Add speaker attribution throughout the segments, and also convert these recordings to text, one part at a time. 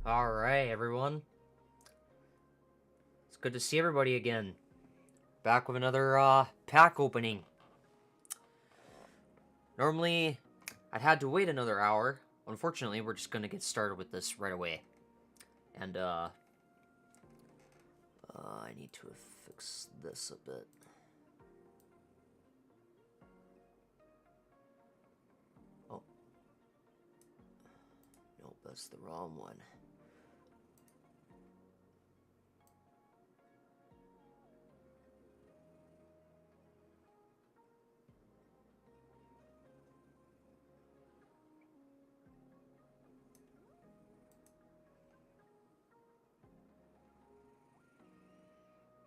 Speaker 1: Alright, everyone. It's good to see everybody again. Back with another pack opening. Normally, I'd had to wait another hour. Unfortunately, we're just gonna get started with this right away. And, I need to fix this a bit. Oh. Nope, that's the wrong one.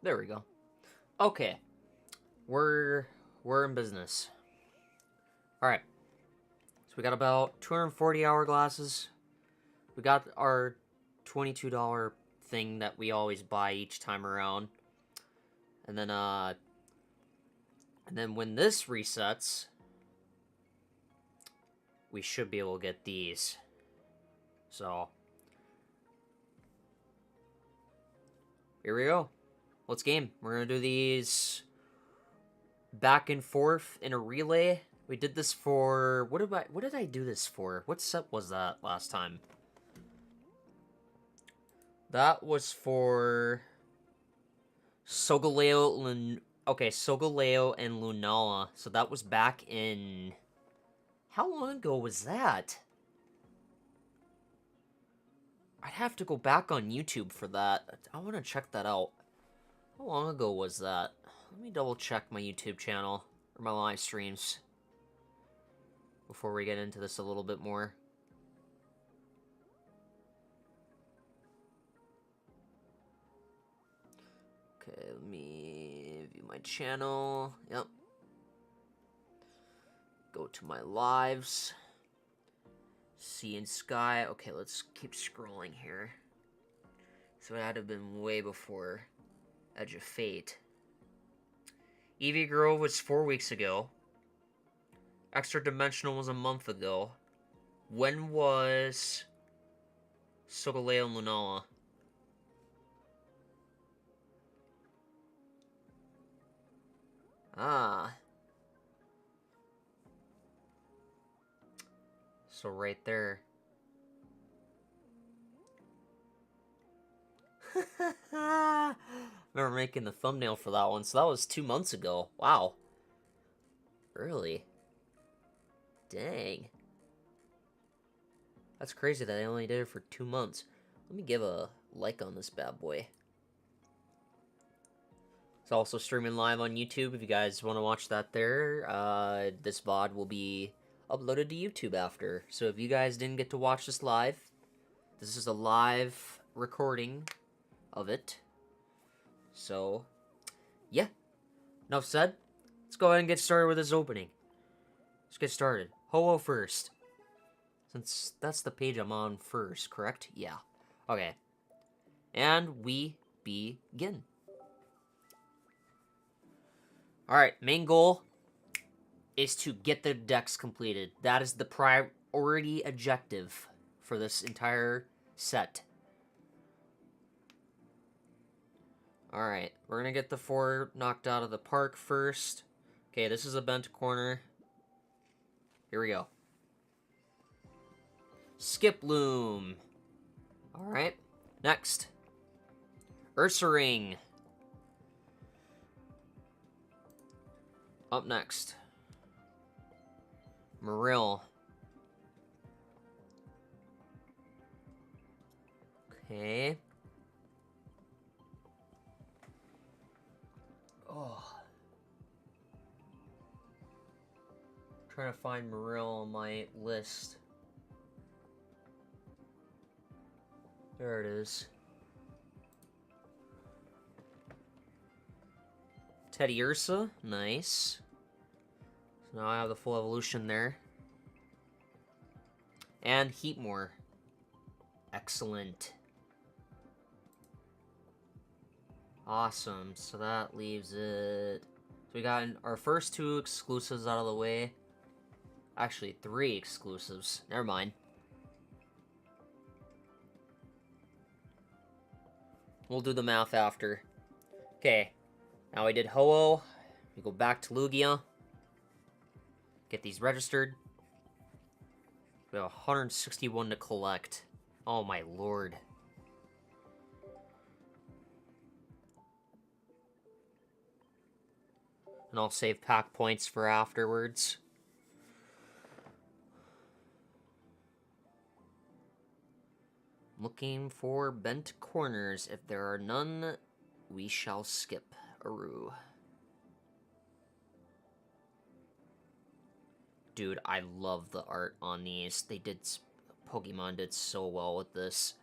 Speaker 1: There we go. Okay. We're in business. Alright. So we got about 240 hourglasses. We got our $22 thing that we always buy each time around. And then when this resets, we should be able to get these. So here we go. Let's game. We're gonna do these back and forth in a relay. We did this for what did I do this for? What set was that last time? That was for Solgaleo and Lunala. So that was back in... How long ago was that? I'd have to go back on YouTube for that. I want to check that out. How long ago was that? Let me double check my YouTube channel, or my live streams, before we get into this a little bit more. Okay, let me view my channel. Yep. Go to my lives. Sea and Sky. Okay, let's keep scrolling here. So it had to have been way before Edge of Fate. Eevee Grove was 4 weeks ago. Extra Dimensional was a month ago. When was Solgaleo and Lunala? Ah. So right there. Remember making the thumbnail for that one. So that was 2 months ago. Wow. Early. Dang. That's crazy that I only did it for 2 months. Let me give a like on this bad boy. It's also streaming live on YouTube if you guys want to watch that there. This VOD will be uploaded to YouTube after. So if you guys didn't get to watch this live, this is a live recording of it. So, yeah. Enough said. Let's go ahead and get started with this opening. Let's get started. Ho-Oh first. Since that's the page I'm on first, correct? Yeah. Okay. And we begin. Alright, main goal is to get the decks completed. That is the priority objective for this entire set. Alright, we're gonna get the 4 knocked out of the park first. Okay, this is a bent corner. Here we go. Skiploom. Alright, next. Ursaring. Up next. Marill. Okay. Oh. Trying to find Marill on my list. There it is. Teddy Ursa, nice. So now I have the full evolution there. And Heatmore. Excellent. Awesome, so that leaves it... So we got our first 2 exclusives out of the way. Actually, 3 exclusives. Never mind. We'll do the math after. Okay. Now we did Ho-Oh. We go back to Lugia. Get these registered. We have 161 to collect. Oh my lord. And I'll save pack points for afterwards. Looking for bent corners. If there are none, we shall skip. Aru. Dude, I love the art on these. Pokemon did so well with this.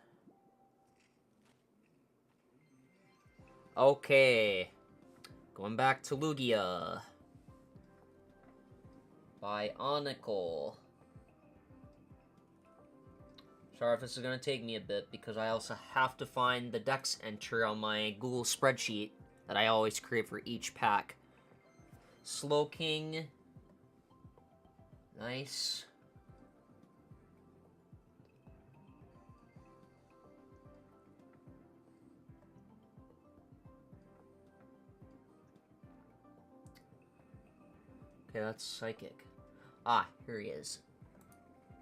Speaker 1: Okay. Going back to Lugia. Bionicle. Sorry if this is going to take me a bit, because I also have to find the Dex entry on my Google spreadsheet that I always create for each pack. Slowking. Nice. Okay, that's Psychic. Ah, here he is.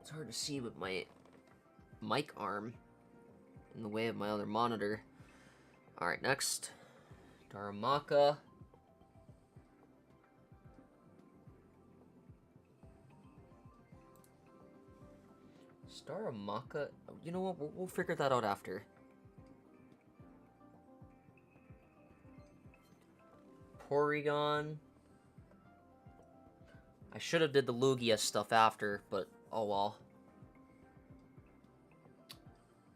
Speaker 1: It's hard to see with my mic arm in the way of my other monitor. Alright, next. Darumaka. Darumaka? You know what? We'll figure that out after. Porygon. I should have did the Lugia stuff after, but oh well.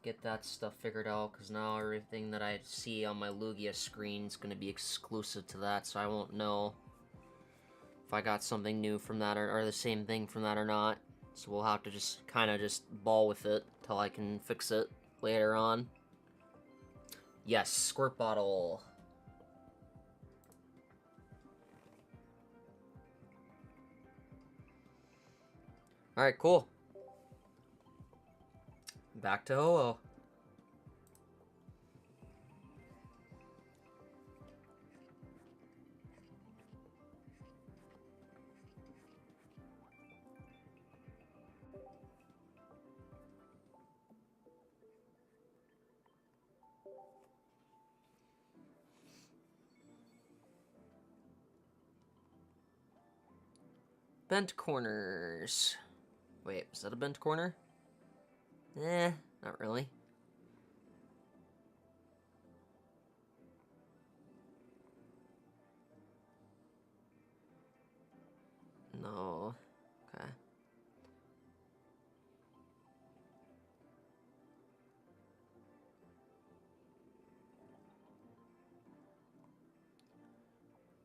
Speaker 1: Get that stuff figured out, because now everything that I see on my Lugia screen is going to be exclusive to that, so I won't know if I got something new from that or the same thing from that or not. So we'll have to just kind of just ball with it till I can fix it later on. Yes, Squirt Bottle. Alright, cool. Back to Ho-Oh. Bent corners. Wait, is that a bent corner? Not really. No. Okay.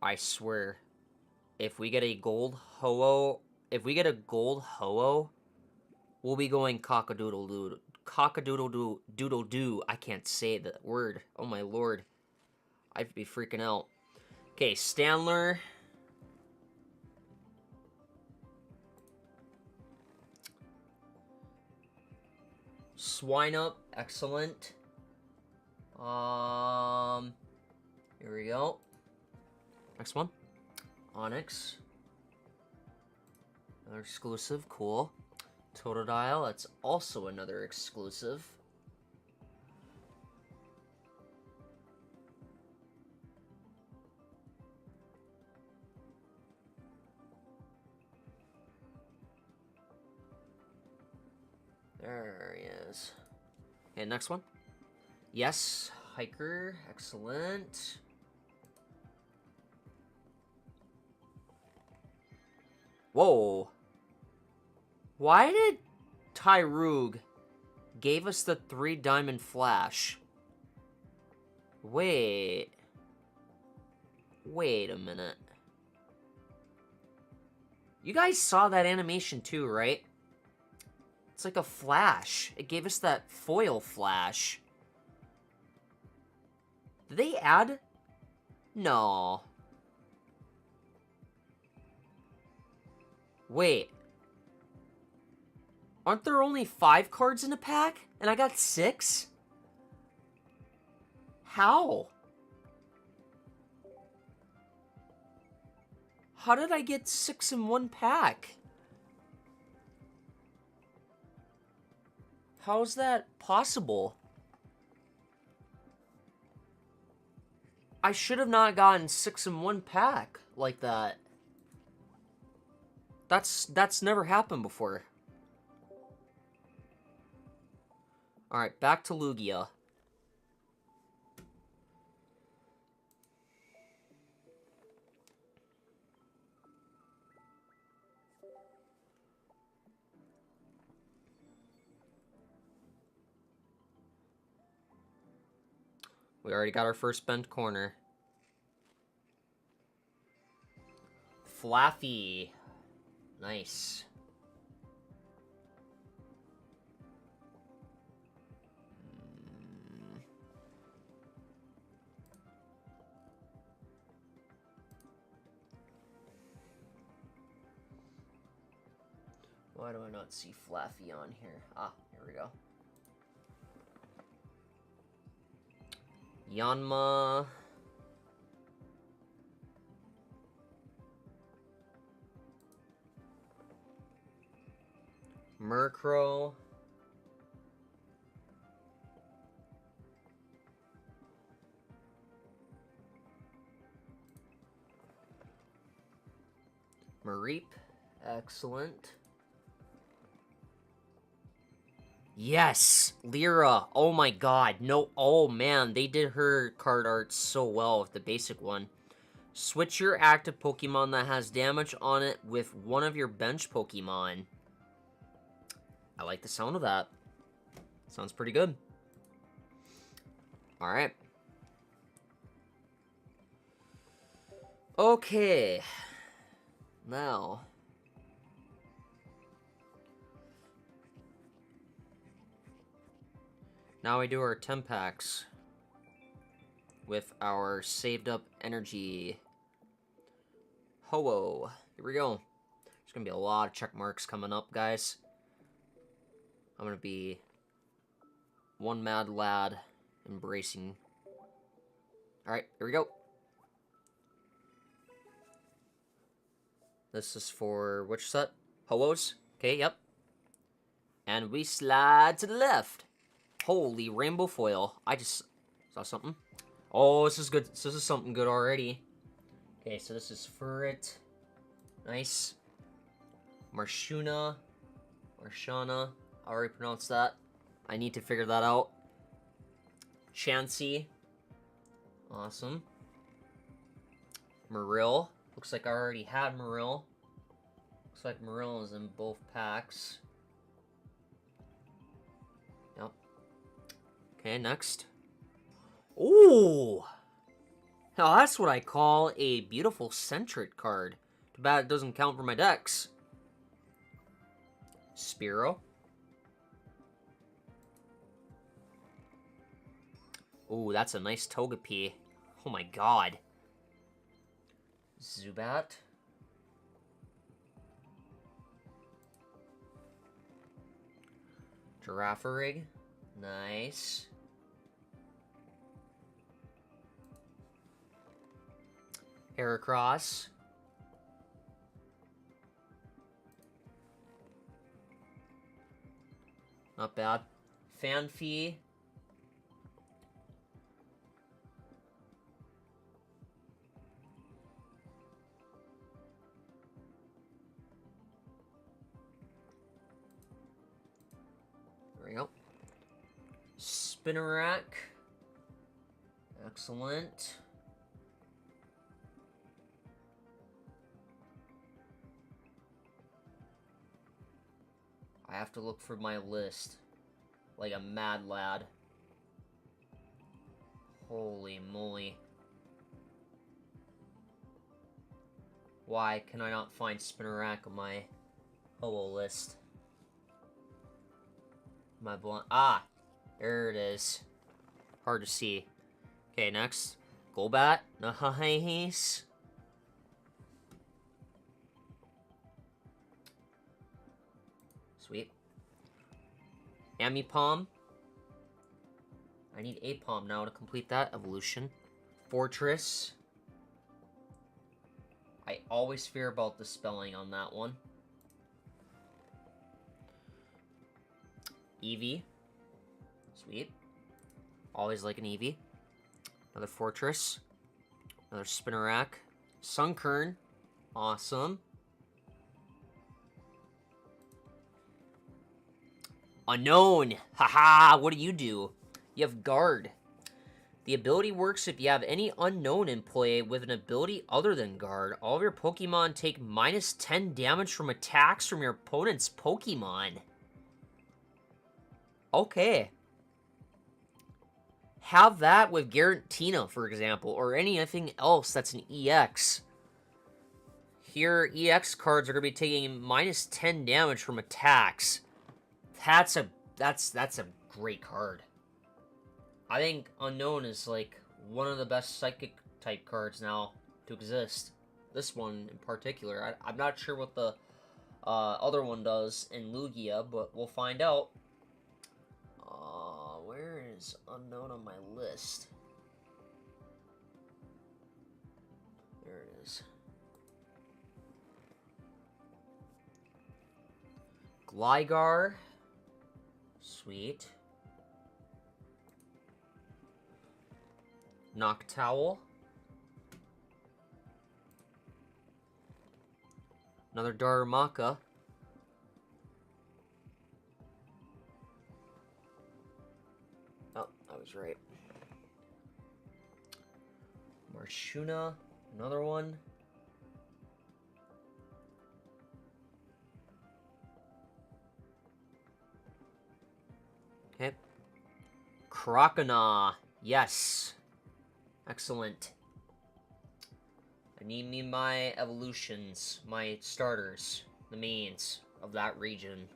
Speaker 1: I swear, if we get a gold Ho-Oh, we'll be going cock-a-doodle-doo. Cock-a-doodle-doo. I can't say that word. Oh my lord. I'd be freaking out. Okay, Stanler. Swineup, excellent. Here we go. Next one. Onyx. Another exclusive, cool. Totodile, that's also another exclusive. There he is. Okay, next one. Yes, Hiker, excellent. Whoa. Why did Tyrogue gave us the 3 diamond flash? Wait a minute. You guys saw that animation too, right? It's like a flash. It gave us that foil flash. Did they add? No. Wait. Aren't there only 5 cards in a pack? And I got 6? How? How did I get 6 in one pack? How is that possible? I should have not gotten 6 in one pack like that. That's never happened before. Alright, back to Lugia. We already got our first bent corner. Flaffy. Nice. Why do I not see Flaffy on here? Ah, here we go. Yanma. Murkrow. Mareep. Excellent. Yes! Lyra. Oh my god. No. Oh man, they did her card art so well with the basic one. Switch your active Pokemon that has damage on it with one of your bench Pokemon. I like the sound of that. Sounds pretty good. Alright. Okay. Now. Now we do our 10 packs with our saved up energy. Ho-Oh. Here we go. There's going to be a lot of check marks coming up, guys. I'm going to be one mad lad embracing. Alright, here we go. This is for which set? Ho-Ohs? Okay, yep. And we slide to the left. Holy rainbow foil. I just saw something. Oh, this is good. This is something good already. Okay, so this is Furret. Nice. Marshuna. Marshana. I already pronounced that. I need to figure that out. Chansey. Awesome. Marill. Looks like I already had Marill. Looks like Marill is in both packs. Yep. Okay, next. Ooh! Now that's what I call a beautiful Centric card. Too bad it doesn't count for my decks. Spearow. Ooh, that's a nice Togepi. Oh my god. Zubat. Girafarig. Nice. Heracross. Not bad. Fanfy. There we go. Spinarak. Excellent. I have to look for my list like a mad lad. Holy moly. Why can I not find Spinarak on my Ho-Oh list? My blind. Ah! There it is. Hard to see. Okay, next. Golbat. Nice. Sweet. Amipom. I need Apom now to complete that evolution. Fortress. I always fear about the spelling on that one. Eevee. Sweet. Always like an Eevee. Another Fortress. Another Spinnerack. Sunkern. Awesome. Unknown. Haha, what do? You have Guard. The ability works if you have any Unknown in play with an ability other than Guard. All of your Pokemon take minus 10 damage from attacks from your opponent's Pokemon. Okay. Have that with Garantina, for example, or anything else that's an EX. Here, EX cards are going to be taking minus 10 damage from attacks. That's a great card. I think Unknown is, like, one of the best Psychic type cards now to exist. This one in particular. I'm not sure what the other one does in Lugia, but we'll find out. Where is Unknown on my list? There it is. Gligar. Sweet. Noctowl. Another Darumaka. Oh, I was right. Marshuna. Another one. Okay. Croconaw. Yes. Excellent. I need me my evolutions, my starters, the mains of that region.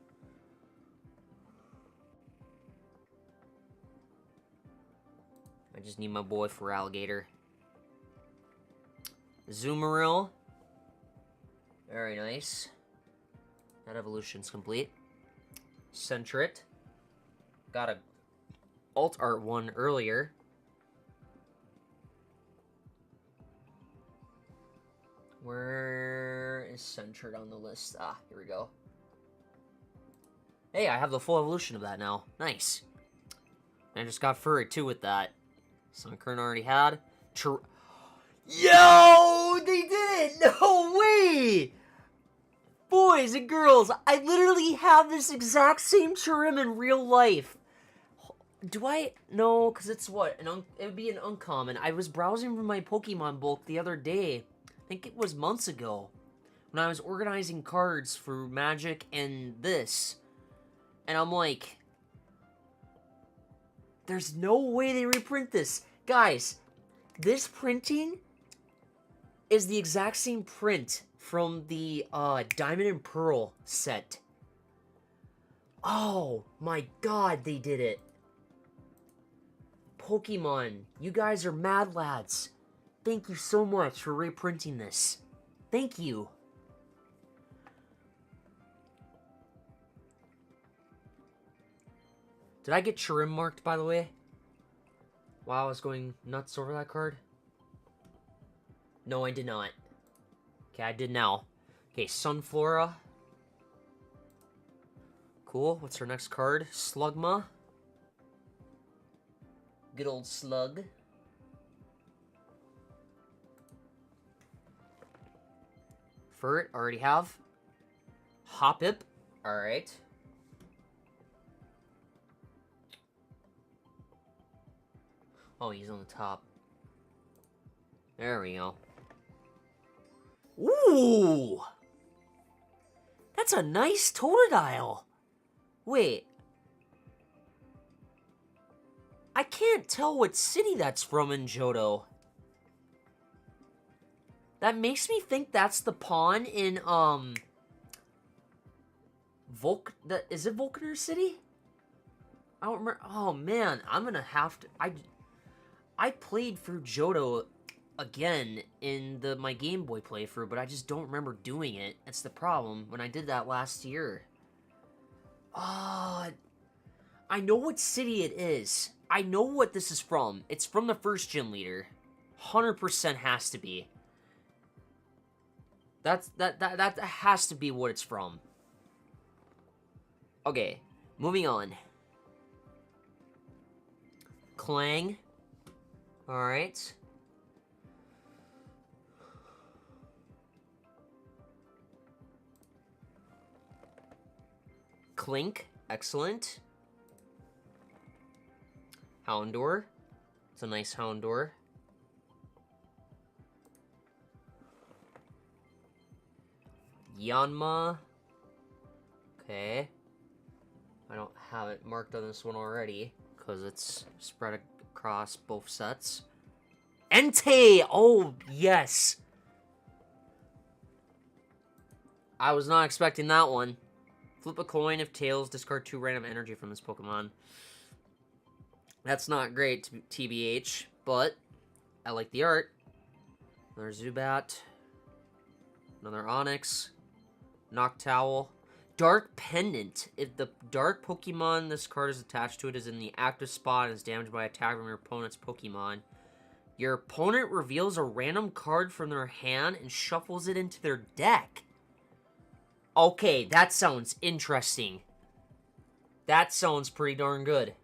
Speaker 1: I just need my boy for Alligator. Zoomeril. Very nice. That evolution's complete. Sentret. Got a alt art one earlier. Where is Sentret on the list? Ah, here we go. Hey, I have the full evolution of that now. Nice. And I just got Furry too with that. Sunkern already had. Yo! They did it! No way! Boys and girls, I literally have this exact same Chirim in real life. Do I? No, because it's what? It would be an uncommon. I was browsing for my Pokemon bulk the other day. I think it was months ago. When I was organizing cards for Magic and this. And I'm like, there's no way they reprint this. Guys, this printing is the exact same print from the Diamond and Pearl set. Oh my god, they did it. Pokemon, you guys are mad lads. Thank you so much for reprinting this. Thank you. Did I get Chirim marked, by the way? While I was going nuts over that card? No, I did not. Okay, I did now. Okay, Sunflora. Cool. What's her next card? Slugma. Good old Slug. Furt, already have. Hoppip. Alright. Oh, he's on the top. There we go. Ooh! That's a nice Totodile. Wait. I can't tell what city that's from in Johto. That makes me think that's the pawn in, is it Volcaner City? I don't remember. Oh, man. I'm gonna have to... I played through Johto again in my Game Boy playthrough, but I just don't remember doing it. That's the problem when I did that last year. Oh, I know what city it is. I know what this is from. It's from the first gym leader. 100% has to be. That has to be what it's from. Okay, moving on. Clang. Alright. Clink. Excellent. Houndour. It's a nice Houndour. Yanma. Okay. I don't have it marked on this one already, because it's spread across both sets. Entei! Oh, yes! I was not expecting that one. Flip a coin. If tails, discard 2 random energy from this Pokemon. That's not great, TBH, but I like the art. Another Zubat. Another Onix. Noctowl. Dark Pendant. If the dark Pokemon this card is attached to it is in the active spot and is damaged by attack from your opponent's Pokemon, your opponent reveals a random card from their hand and shuffles it into their deck. Okay, that sounds interesting. That sounds pretty darn good.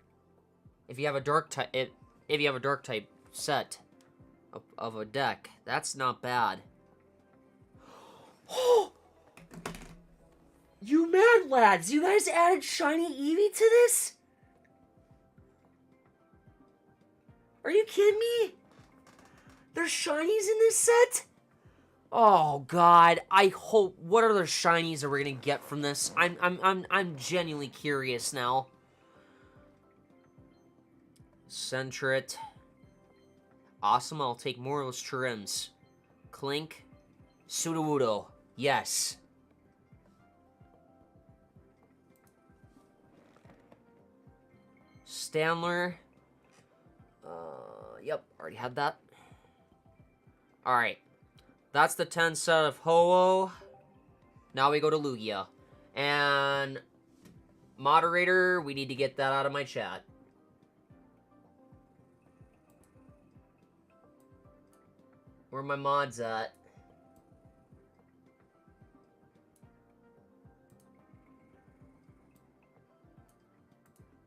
Speaker 1: If you have a dark type, if you have a dark type set of a deck, that's not bad. Oh, you mad lads! You guys added Shiny Eevee to this? Are you kidding me? There's shinies in this set? Oh God! I hope. What other shinies are we gonna get from this? I'm genuinely curious now. Sentret. Awesome. I'll take more of those trims. Clink. Sudowoodo. Yes. Stanler. Yep. Already had that. Alright. That's the 10 set of Ho-Oh. Now we go to Lugia. And moderator, we need to get that out of my chat. Where are my mods at?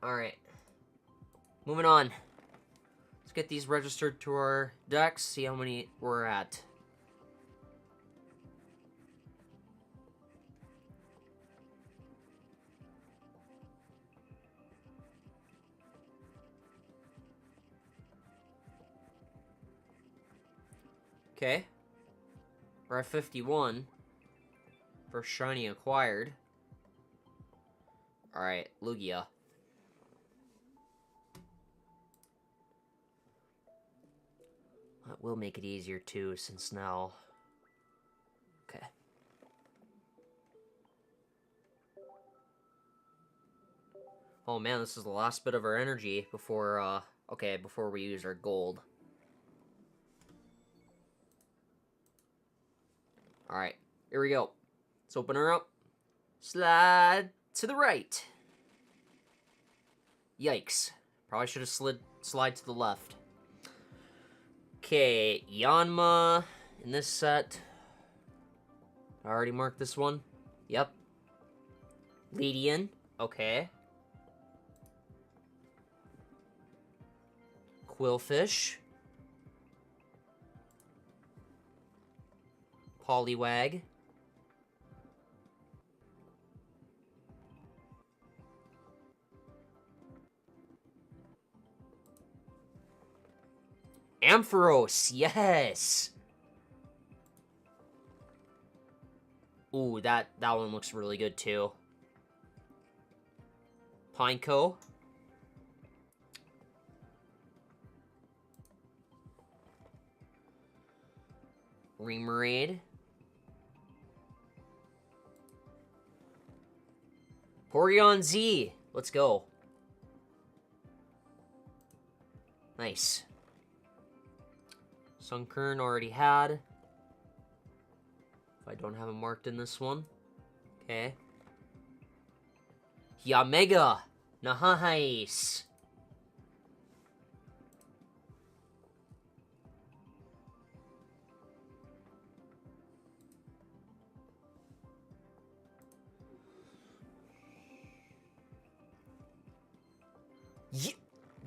Speaker 1: Alright. Moving on. Let's get these registered to our decks, see how many we're at. Okay. We're at 51. For shiny acquired. Alright, Lugia. That will make it easier too, since now... Okay. Oh man, this is the last bit of our energy before, okay, before we use our gold. Alright, here we go. Let's open her up. Slide to the right. Yikes. Probably should have slide to the left. Okay, Yanma in this set. I already marked this one. Yep. Ledian. Okay. Quillfish. Poliwag. Ampharos, yes! Ooh, that one looks really good too. Pineco. Remoraid. Porygon Z. Let's go. Nice. Sunkern already had. If I don't have it marked in this one. Okay. Yamega. Nice.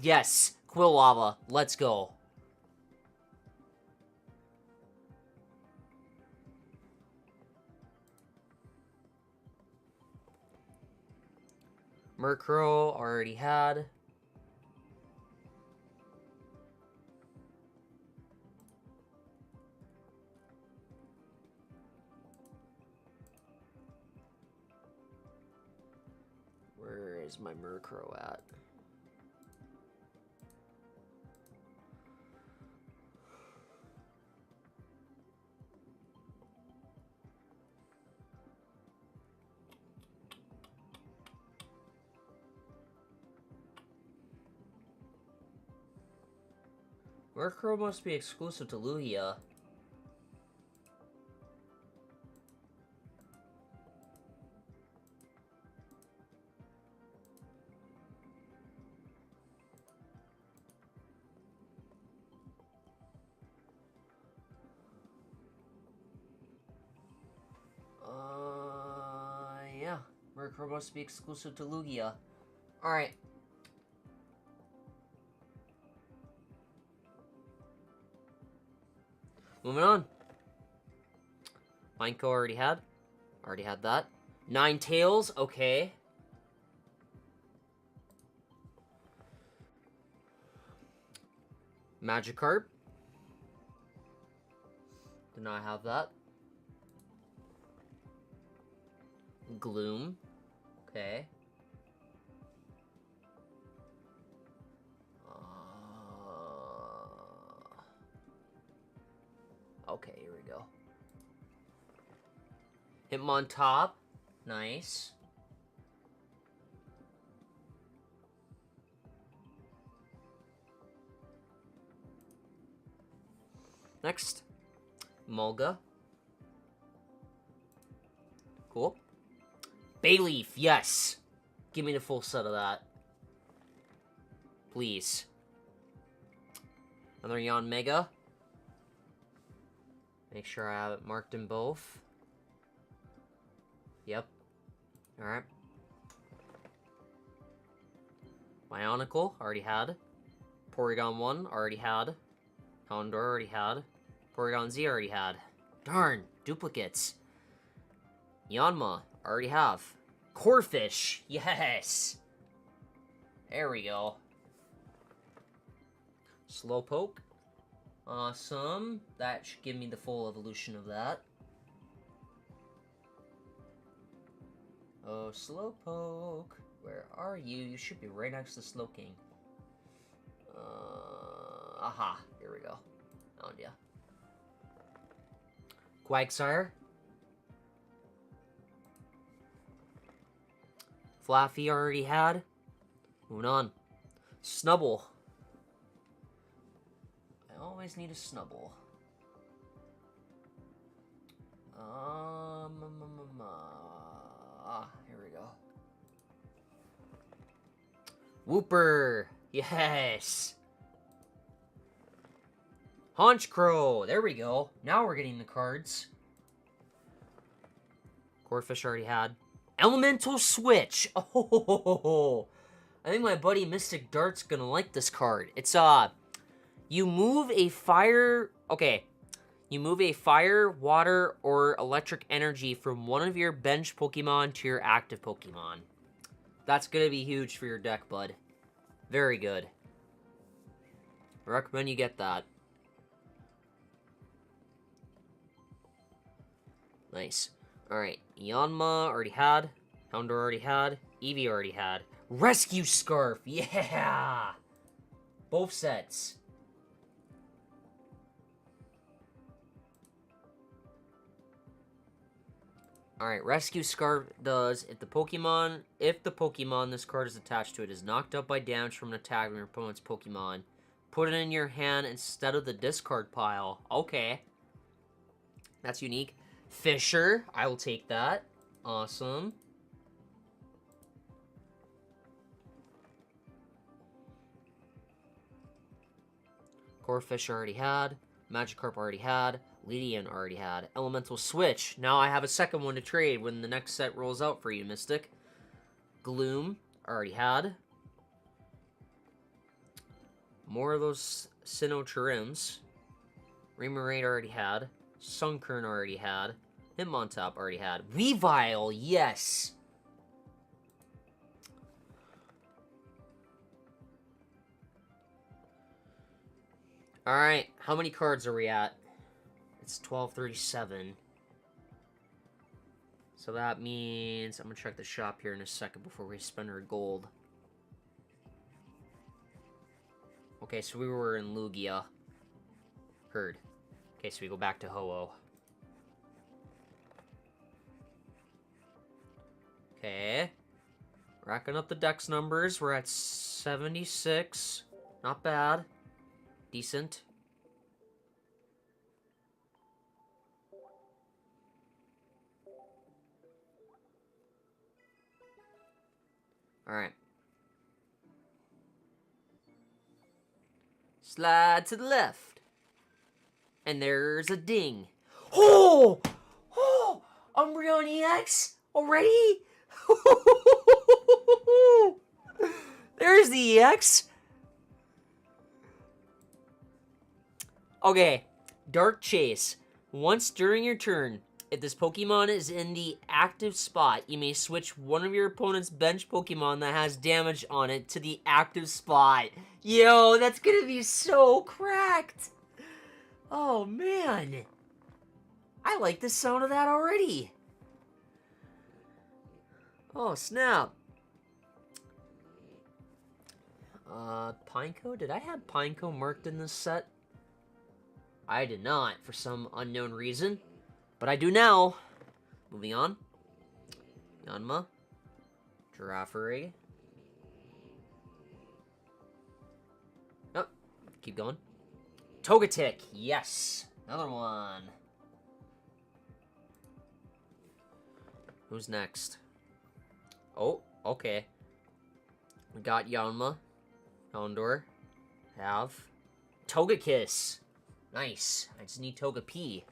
Speaker 1: Yes, Quill Lava. Let's go. Murkrow already had. Where is my Murkrow at? Murkrow must be exclusive to Lugia. Yeah. Murkrow must be exclusive to Lugia. Alright. Moving on. Pineco already had. Already had that. Ninetales, okay. Magikarp. Did not have that. Gloom. Okay. Okay, here we go. Hitmontop. Nice. Next. Mulga. Cool. Bayleaf, yes. Give me the full set of that. Please. Another Yon Mega. Make sure I have it marked in both. Yep. Alright. Bionicle, already had. Porygon 1, already had. Houndour, already had. Porygon Z, already had. Darn, duplicates. Yanma, already have. Corphish, yes! There we go. Slowpoke. Awesome. That should give me the full evolution of that. Oh, Slowpoke. Where are you? You should be right next to Slowking. Aha. Here we go. Found ya. Quagsire. Flaffy already had. Moving on. Snubble. I always need a Snubble. Here we go. Wooper. Yes. Honchkrow. There we go. Now we're getting the cards. Corphish already had. Elemental Switch. Oh, I think my buddy Mystic Dart's gonna like this card. It's you move a fire. Okay, you move a fire, water, or electric energy from one of your bench Pokemon to your active Pokemon. That's gonna be huge for your deck, bud. Very good. I recommend you get that. Nice. Alright, Yanma already had. Houndour already had. Eevee already had. Rescue Scarf! Yeah! Both sets. Alright, Rescue Scarf does if the Pokemon this card is attached to it is knocked out by damage from an attack from your opponent's Pokemon, put it in your hand instead of the discard pile. Okay. That's unique. Fisher, I will take that. Awesome. Corphish already had. Magikarp already had. Lydian already had. Elemental Switch. Now I have a second one to trade when the next set rolls out for you, Mystic. Gloom already had. More of those Sinnoh-Chirims. Remoraid already had. Sunkern already had. Hitmontop already had. Weavile, yes! Alright, how many cards are we at? It's 12:37. So that means... I'm gonna check the shop here in a second before we spend our gold. Okay, so we were in Lugia. Heard. Okay, so we go back to Ho-Oh. Okay. Racking up the dex numbers. We're at 76. Not bad. Decent. Alright. Slide to the left. And there's a ding. Oh! Oh! Umbreon EX? Already? There's the EX. Okay. Dark Chase. Once during your turn, if this Pokemon is in the active spot, you may switch one of your opponent's bench Pokemon that has damage on it to the active spot. Yo, that's gonna be so cracked. Oh, man. I like the sound of that already. Oh, snap. Pineco? Did I have Pineco marked in this set? I did not, for some unknown reason. But I do now. Moving on. Yanma. Giraffere. Oh, keep going. Togetic, yes. Another one. Who's next? Oh, okay. We got Yanma. Houndour. Have. Togekiss. Nice. I just need Togepi.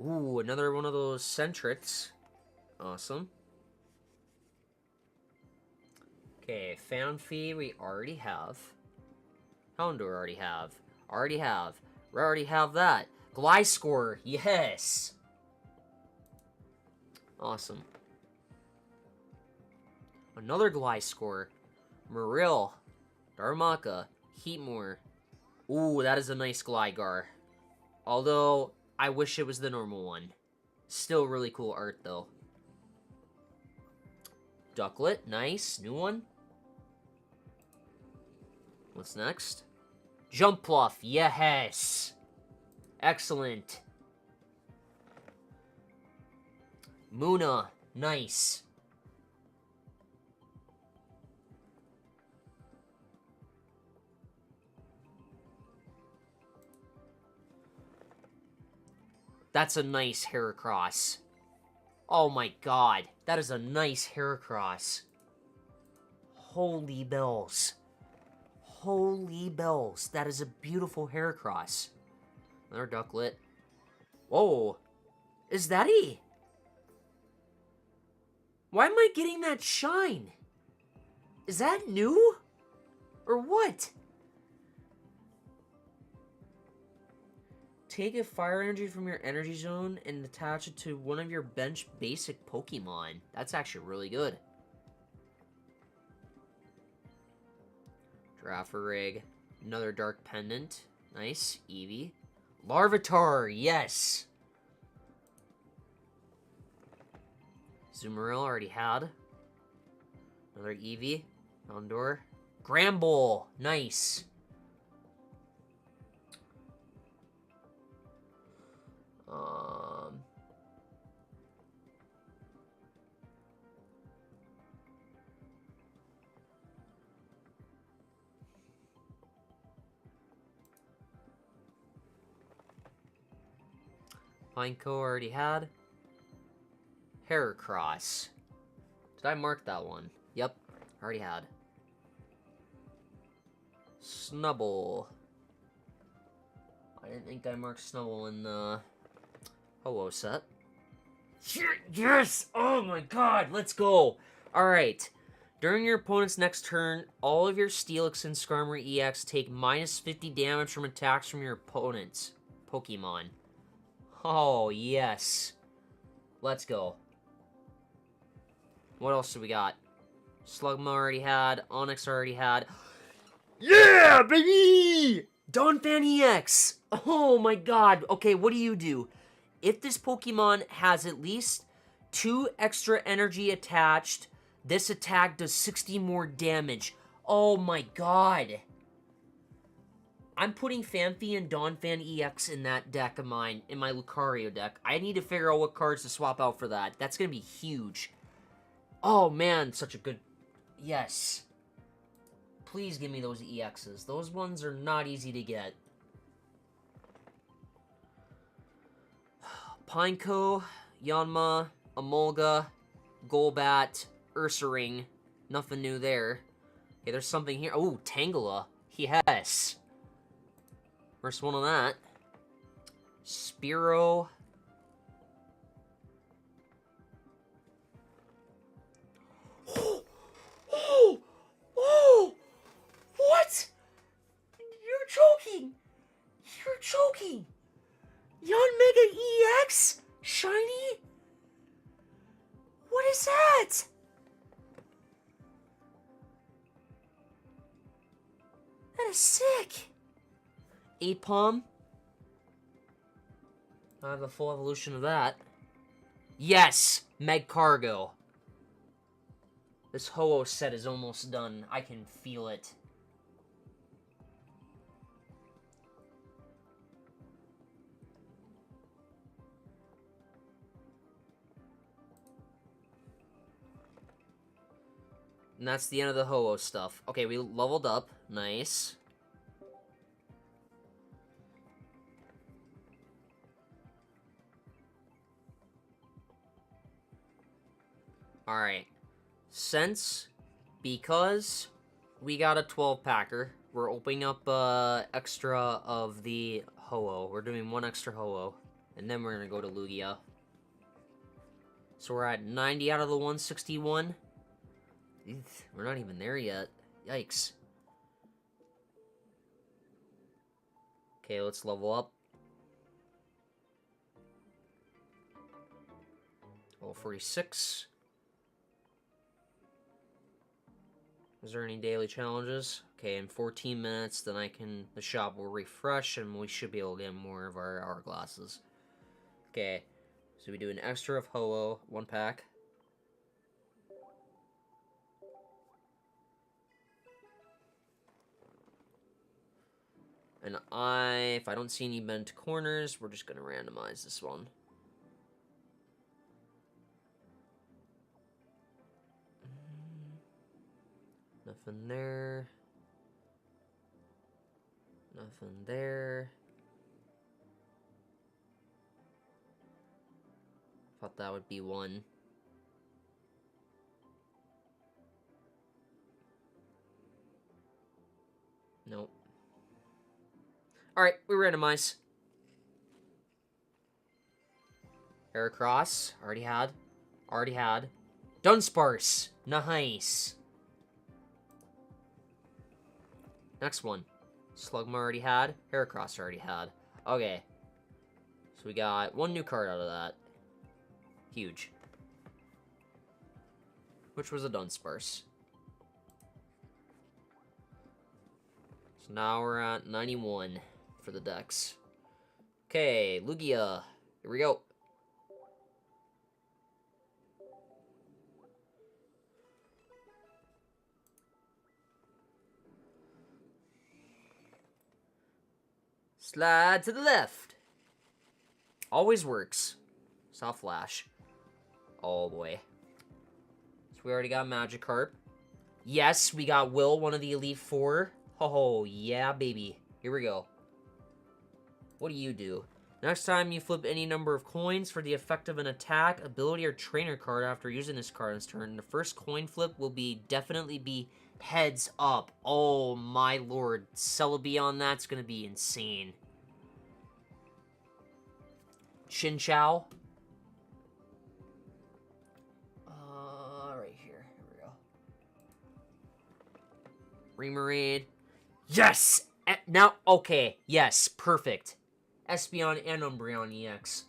Speaker 1: Ooh, another one of those Centrix. Awesome. Okay, Fanfy we already have. Houndour already have. Already have. We already have that. Gliscor, yes! Awesome. Another Gliscor. Marill. Darmaka. Heatmore. Ooh, that is a nice Gligar. Although, I wish it was the normal one. Still really cool art, though. Ducklet, nice. New one. What's next? Jumpluff, yes! Excellent. Munna, nice. That's a nice Heracross. Oh my god, that is a nice Heracross. Holy bells. Holy bells, that is a beautiful Heracross. Another Ducklet. Whoa, is that he? Why am I getting that shine? Is that new? Or what? Take a fire energy from your energy zone and attach it to one of your bench basic Pokemon. That's actually really good. Giraffere. Another Dark Pendant. Nice. Eevee. Larvitar, yes! Zoomeril already had. Another Eevee. Houndour. Gramble, nice. Pineco already had. Heracross. Did I mark that one? Yep, already had. Snubble. I didn't think I marked Snubble in the Ho-Oh set. Yes! Oh my god, let's go! Alright. During your opponent's next turn, all of your Steelix and Skarmory EX take minus 50 damage from attacks from your opponent's Pokemon. Oh, yes. Let's go. What else do we got? Slugma already had. Onix already had. Yeah, baby! Donphan EX! Oh my god. Okay, what do? If this Pokemon has at least 2 extra energy attached, this attack does 60 more damage. Oh my god. I'm putting Phanpy and Donphan EX in that deck of mine, in my Lucario deck. I need to figure out what cards to swap out for that. That's going to be huge. Oh man, such a good... Yes. Please give me those EXs. Those ones are not easy to get. Pineco, Yanma, Emolga, Golbat, Ursaring. Nothing new there. Okay, there's something here. Oh, Tangela. Yes. First one on that. Spearow. Oh! What? You're joking! You're joking! Yanmega EX? Shiny? What is that? That is sick! Apom. I have the full evolution of that. Yes! Magcargo. This Ho-Oh set is almost done. I can feel it. And that's the end of the Ho-Oh stuff. Okay, we leveled up. Nice. Alright. Because we got a 12-packer, we're opening up extra of the Ho-Oh. We're doing 1 extra Ho-Oh. And then we're going to go to Lugia. So we're at 90 out of the 161. We're not even there yet. Yikes. Okay, let's level up. Level 46. Is there any daily challenges? Okay, in 14 minutes, then the shop will refresh, and we should be able to get more of our hourglasses. Okay, so we do an extra of Ho-Oh, 1 pack. And if I don't see any bent corners, we're just going to randomize this one. Nothing there. Nothing there. Thought that would be 1. Nope. Alright, we randomize. Heracross, already had. Already had. Dunsparce, nice. Next one. Slugma already had. Heracross already had. Okay. So we got 1 new card out of that. Huge. Which was a Dunsparce. So now we're at 91 for the decks. Okay, Lugia. Here we go. Slide to the left. Always works. Soft Flash. Oh boy. So we already got Magikarp. Yes, we got Will, one of the Elite Four. Oh, yeah, baby. Here we go. What do? Next time you flip any number of coins for the effect of an attack, ability, or trainer card after using this card in its turn, the first coin flip will definitely be heads up. Oh, my lord. Celebi on that's going to be insane. Chinchou. Right here. Here we go. Remoraid. Yes! Now, okay. Yes, perfect. Espeon and Umbreon EX.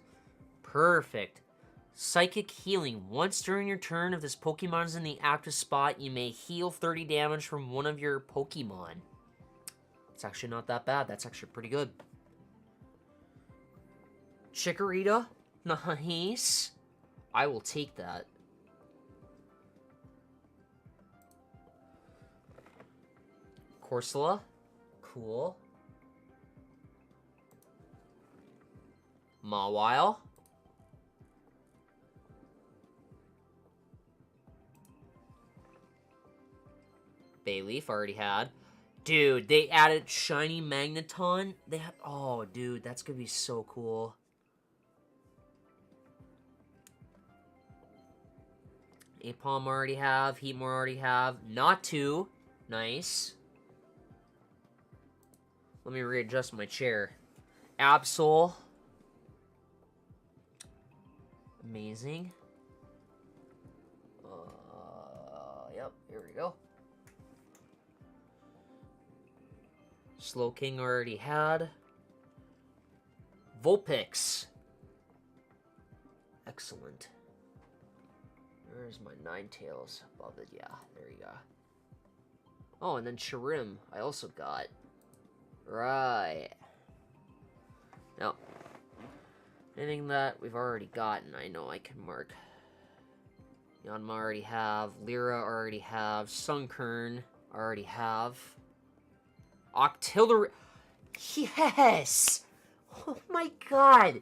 Speaker 1: Perfect. Psychic Healing. Once during your turn, if this Pokemon is in the active spot, you may heal 30 damage from one of your Pokemon. It's actually not that bad. That's actually pretty good. Chikorita. Nice. I will take that. Corsola. Cool. Mawile. Bayleaf already had. Dude, they added Shiny Magneton. They have... Oh, dude, that's gonna be so cool. Apom already have. Heatmore already have. Natu. Nice. Let me readjust my chair. Absol. Amazing. Yep, here we go. Slowking already had. Vulpix. Excellent. Where's my Ninetales? Above it, yeah, there you go. Oh, and then Chirim, I also got. Right. Now, anything that we've already gotten, I know I can mark. Yanma already have. Lyra already have. Sunkern already have. Octillery. Yes! Oh my god!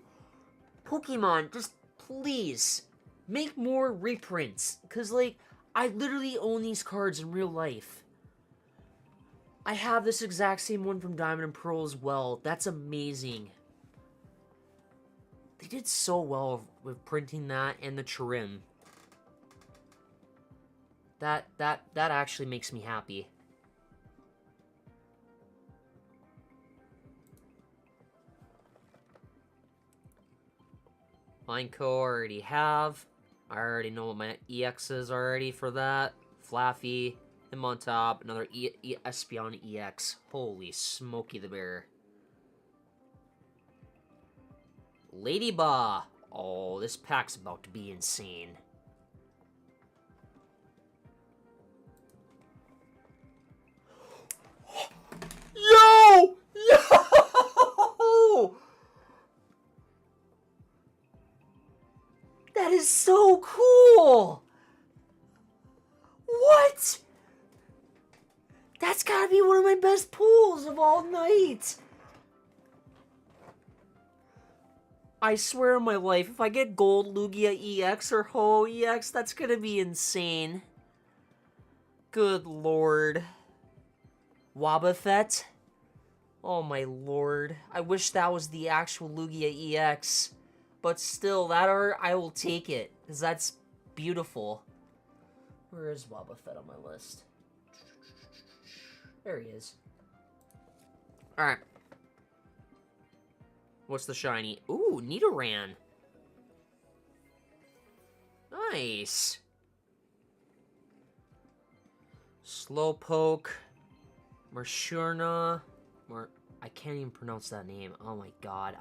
Speaker 1: Pokemon, just please make more reprints. Because, like, I literally own these cards in real life. I have this exact same one from Diamond and Pearl as well. That's amazing. They did so well with printing that and the Chirim. That actually makes me happy. Mineco already have. I already know what my EX is already for that. Flaffy. Him on top. Another Espeon EX. Holy Smokey the Bear. Ladybug. Oh, this pack's about to be insane. Yo! Yo! That is so cool! What? That's gotta be one of my best pulls of all night. I swear on my life, if I get gold Lugia EX or Ho EX, that's gonna be insane. Good lord. Wobbuffet? Oh my lord. I wish that was the actual Lugia EX. But still, that art, I will take it. Because that's beautiful. Where is Wobbuffet on my list? There he is. Alright. What's the shiny? Ooh, Nidoran. Nice. Slowpoke. Marshurna. I can't even pronounce that name. Oh my god.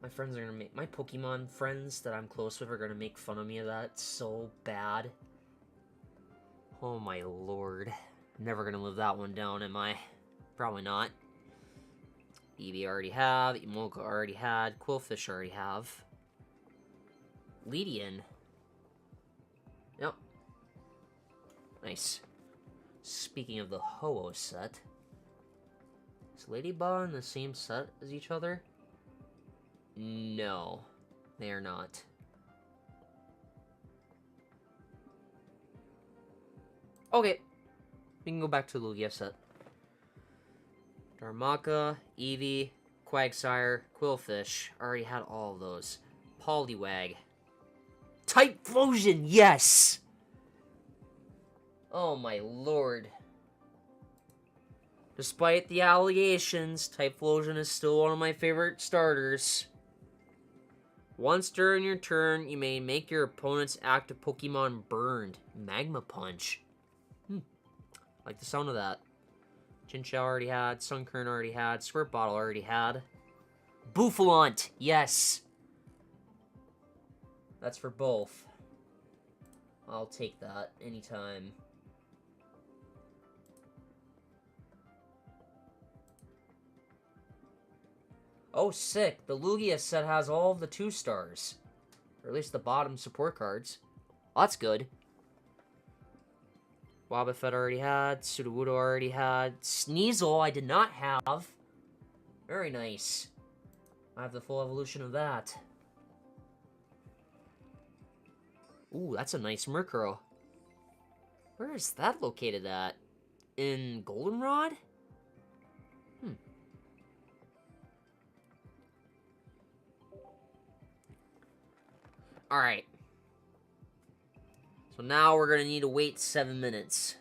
Speaker 1: My friends are gonna make... My Pokemon friends that I'm close with are gonna make fun of me of that so bad. Oh my lord. Never gonna live that one down, am I? Probably not. Eevee already have. Emolga already had. Quillfish already have. Ledian. Yep. Nice. Speaking of the Ho-Oh set. Is Ladybug in the same set as each other? No. They are not. Okay. We can go back to the Lugia set. Darmaka, Eevee, Quagsire, Quillfish. Already had all of those. Poliwag. Typhlosion, yes! Oh my lord. Despite the allegations, Typhlosion is still one of my favorite starters. Once during your turn, you may make your opponent's active Pokemon burned. Magma Punch. Like the sound of that. Chinchou already had. Sunkern already had. Squirt Bottle already had. Bouffalant! Yes! That's for both. I'll take that anytime. Oh, sick. The Lugia set has all of the 2-stars. Or at least the bottom support cards. Oh, that's good. Wobbuffet already had. Sudowoodo already had. Sneasel I did not have. Very nice. I have the full evolution of that. Ooh, that's a nice Murkrow. Where is that located at? In Goldenrod? Alright. So now we're gonna need to wait 7 minutes.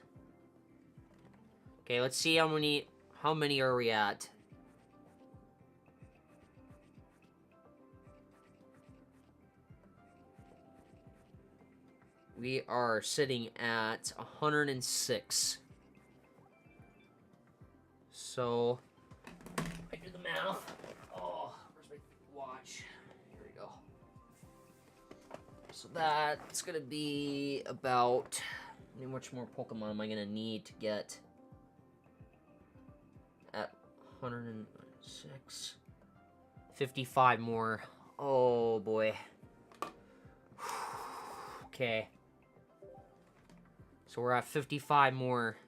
Speaker 1: Okay, let's see how many are we at? We are sitting at 106. So, I do the math. Oh, where's my watch? Here we go. So that's gonna be about... How much more Pokemon am I gonna need to get at 106? 55 more. Oh boy. Okay. So we're at 55 more.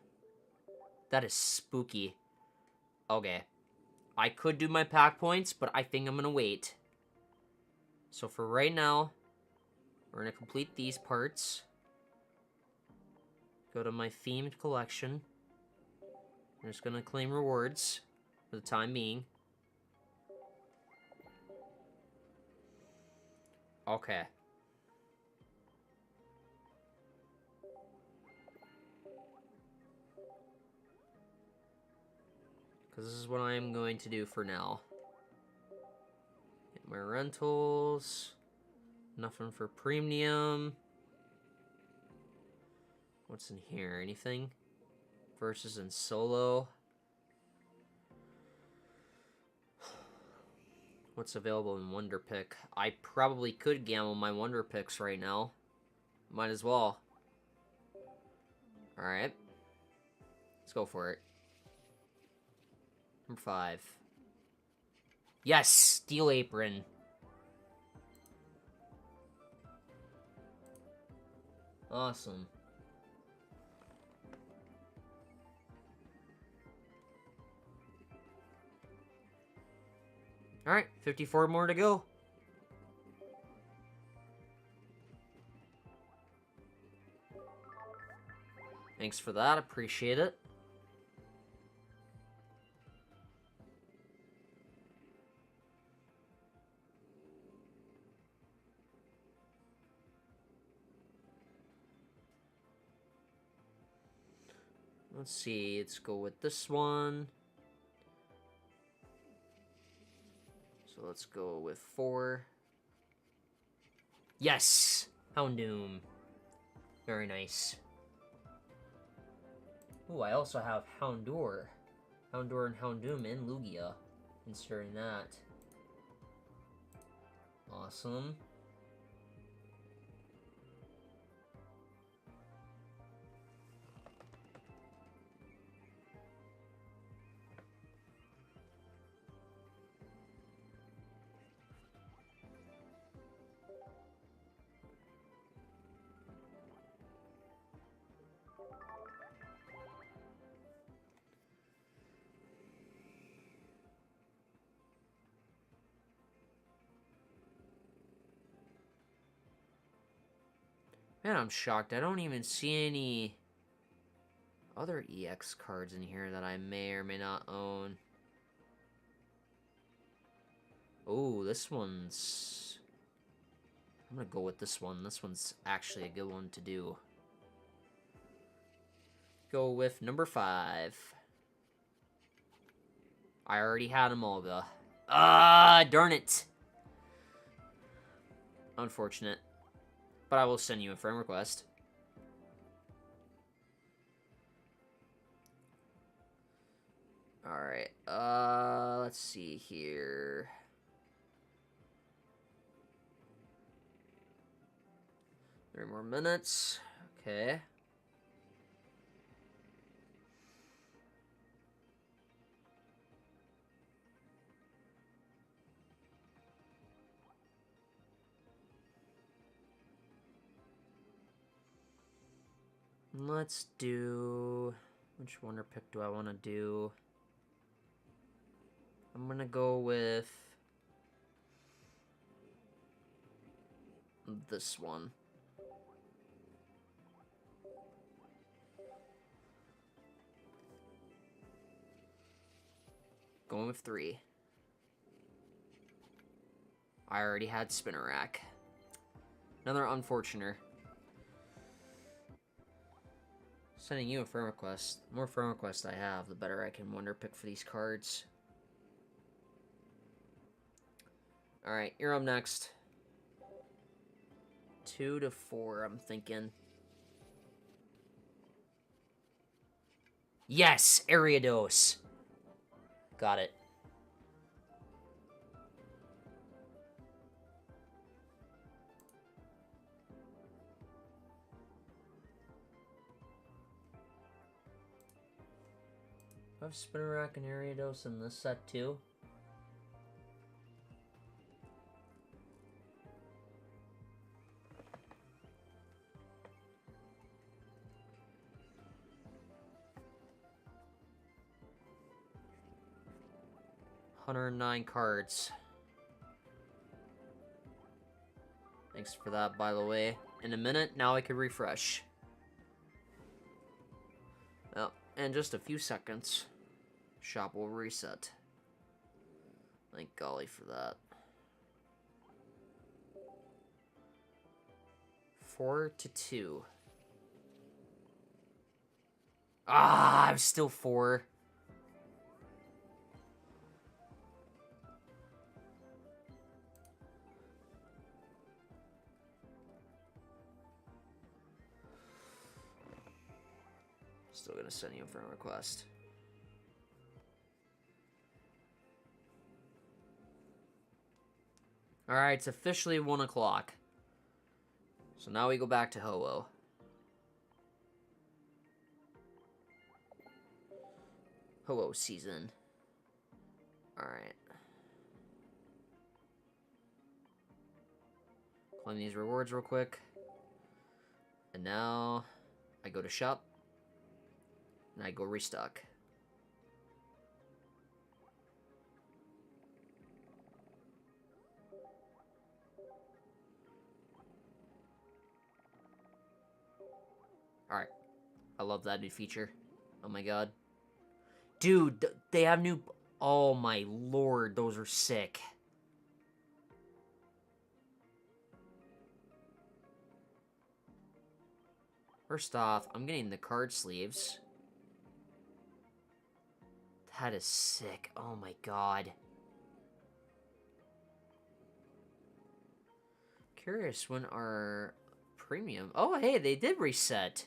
Speaker 1: That is spooky. Okay. I could do my pack points, but I think I'm gonna wait. So for right now, we're gonna complete these parts. Go to my themed collection. I'm just gonna claim rewards for the time being. Okay. Because this is what I am going to do for now. Get my rentals. Nothing for premium. What's in here? Anything? Versus in solo. What's available in Wonder Pick? I probably could gamble my Wonder Picks right now. Might as well. Alright. Let's go for it. Number 5. Yes! Steel Apron. Awesome. Alright, 54 more to go. Thanks for that, appreciate it. Let's see, let's go with this one. So let's go with 4. Yes! Houndoom. Very nice. Ooh, I also have Houndour. Houndour and Houndoom and Lugia. Considering that. Awesome. Man, I'm shocked. I don't even see any other EX cards in here that I may or may not own. Oh, this one's... I'm gonna go with this one. This one's actually a good one to do. Go with number 5. I already had Emolga. Ah, darn it. Unfortunate. But I will send you a friend request. Alright, let's see here. 3 more minutes. Okay. Let's do... Which wonder pick do I want to do? I'm gonna go with... this one. Going with 3. I already had Spinner Rack. Another unfortuner. Sending you a friend request. The more friend requests I have, the better I can wonder pick for these cards. Alright, you're up next. 2 to 4, I'm thinking. Yes! Ariados! Got it. I have Spinner Rack and Ariados in this set too. $109 cards. Thanks for that, by the way. In a minute, now I can refresh. Well, in just a few seconds, shop will reset. Thank golly for that. 4 to 2. Ah, I'm still 4. Still gonna send you a friend request. Alright, it's officially 1 o'clock. So now we go back to Ho-Oh. Ho-Oh season. Alright. Claim these rewards real quick. And now I go to shop. And I go restock. Alright. I love that new feature. Oh my god. Dude, they have new... Oh my lord, those are sick. First off, I'm getting the card sleeves. That is sick. Oh my god. Curious when our premium... Oh, hey, they did reset.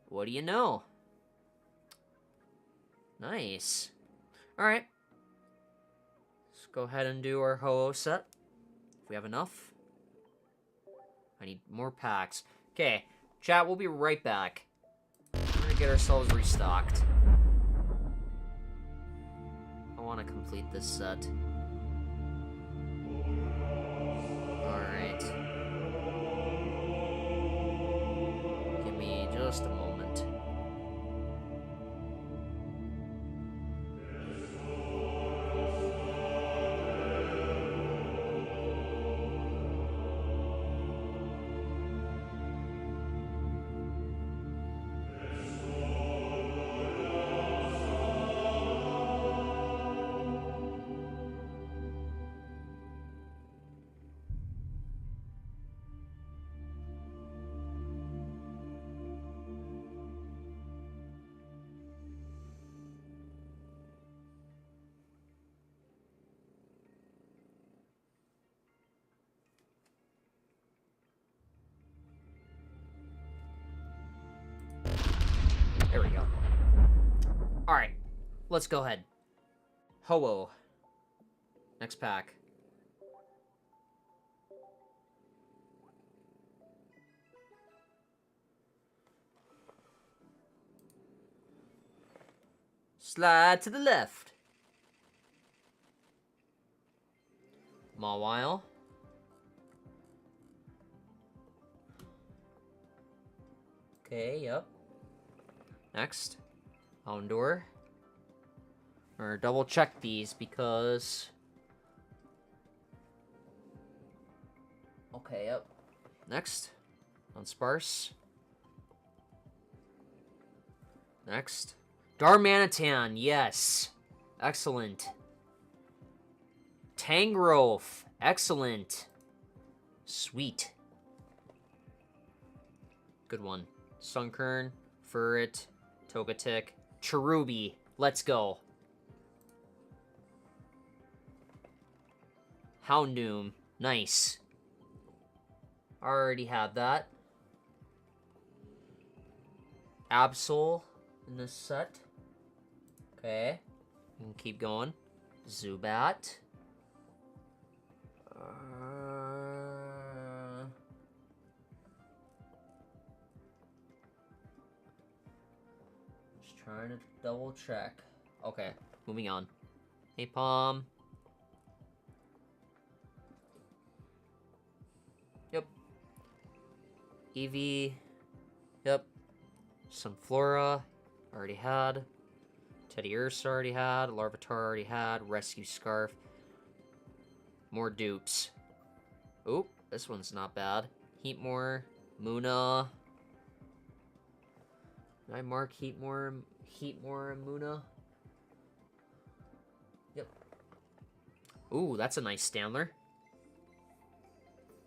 Speaker 1: What do you know? Nice. Alright. Let's go ahead and do our Ho-Oh set. If we have enough. I need more packs. Okay, chat, we'll be right back. We're gonna get ourselves restocked. I want to complete this set. Alright. Give me just a moment. There we go. Alright. Let's go ahead. Ho-Oh. Next pack. Slide to the left. Mawile. Okay, yep. Next. Houndour. Or double check these because... Okay, yep. Next. Unsparse. Next. Darmanitan, yes. Excellent. Tangrowth, excellent. Sweet. Good one. Sunkern, Furret, Togetic, Cherubi, let's go. Houndoom, nice. Already had that. Absol in this set. Okay. We can keep going. Zubat. Just trying to double check. Okay, moving on. Napalm. Yep. Eevee. Yep. Sunflora. Already had. Teddy Ursa already had. Larvitar already had. Rescue Scarf. More dupes. Oop, this one's not bad. Heatmore. Muna. Did I mark Heatmore and Muna? Yep. Ooh, that's a nice Standler.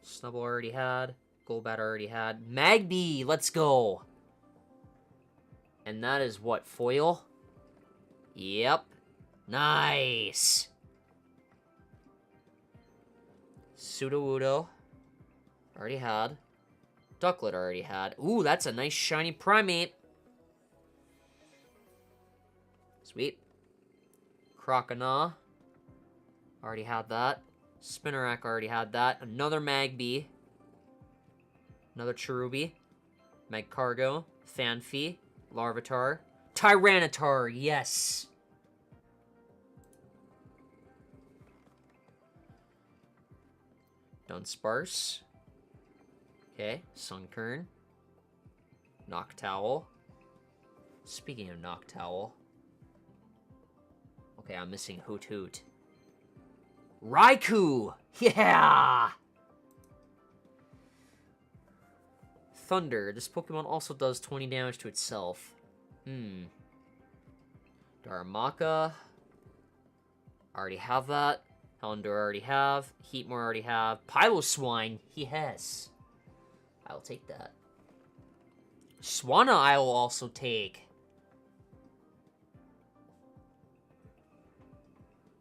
Speaker 1: Snubble already had. Golbat already had. Magby, let's go. And that is what, foil? Yep. Nice. Sudowoodo. Already had. Ducklet already had. Ooh, that's a nice shiny Primeape. Sweet. Croconaw. Already had that. Spinarak already had that. Another Magby. Another Cherubi. Magcargo. Fanfi. Larvitar. Tyranitar, yes! Dunsparce. Okay, Sunkern. Noctowl. Speaking of Noctowl. Okay, I'm missing Hoot Hoot. Raikou! Yeah! Thunder. This Pokemon also does 20 damage to itself. Darumaka. Already have that. Houndour already have. Heatmore already have. Piloswine. Yes. I'll take that. Swanna I will also take.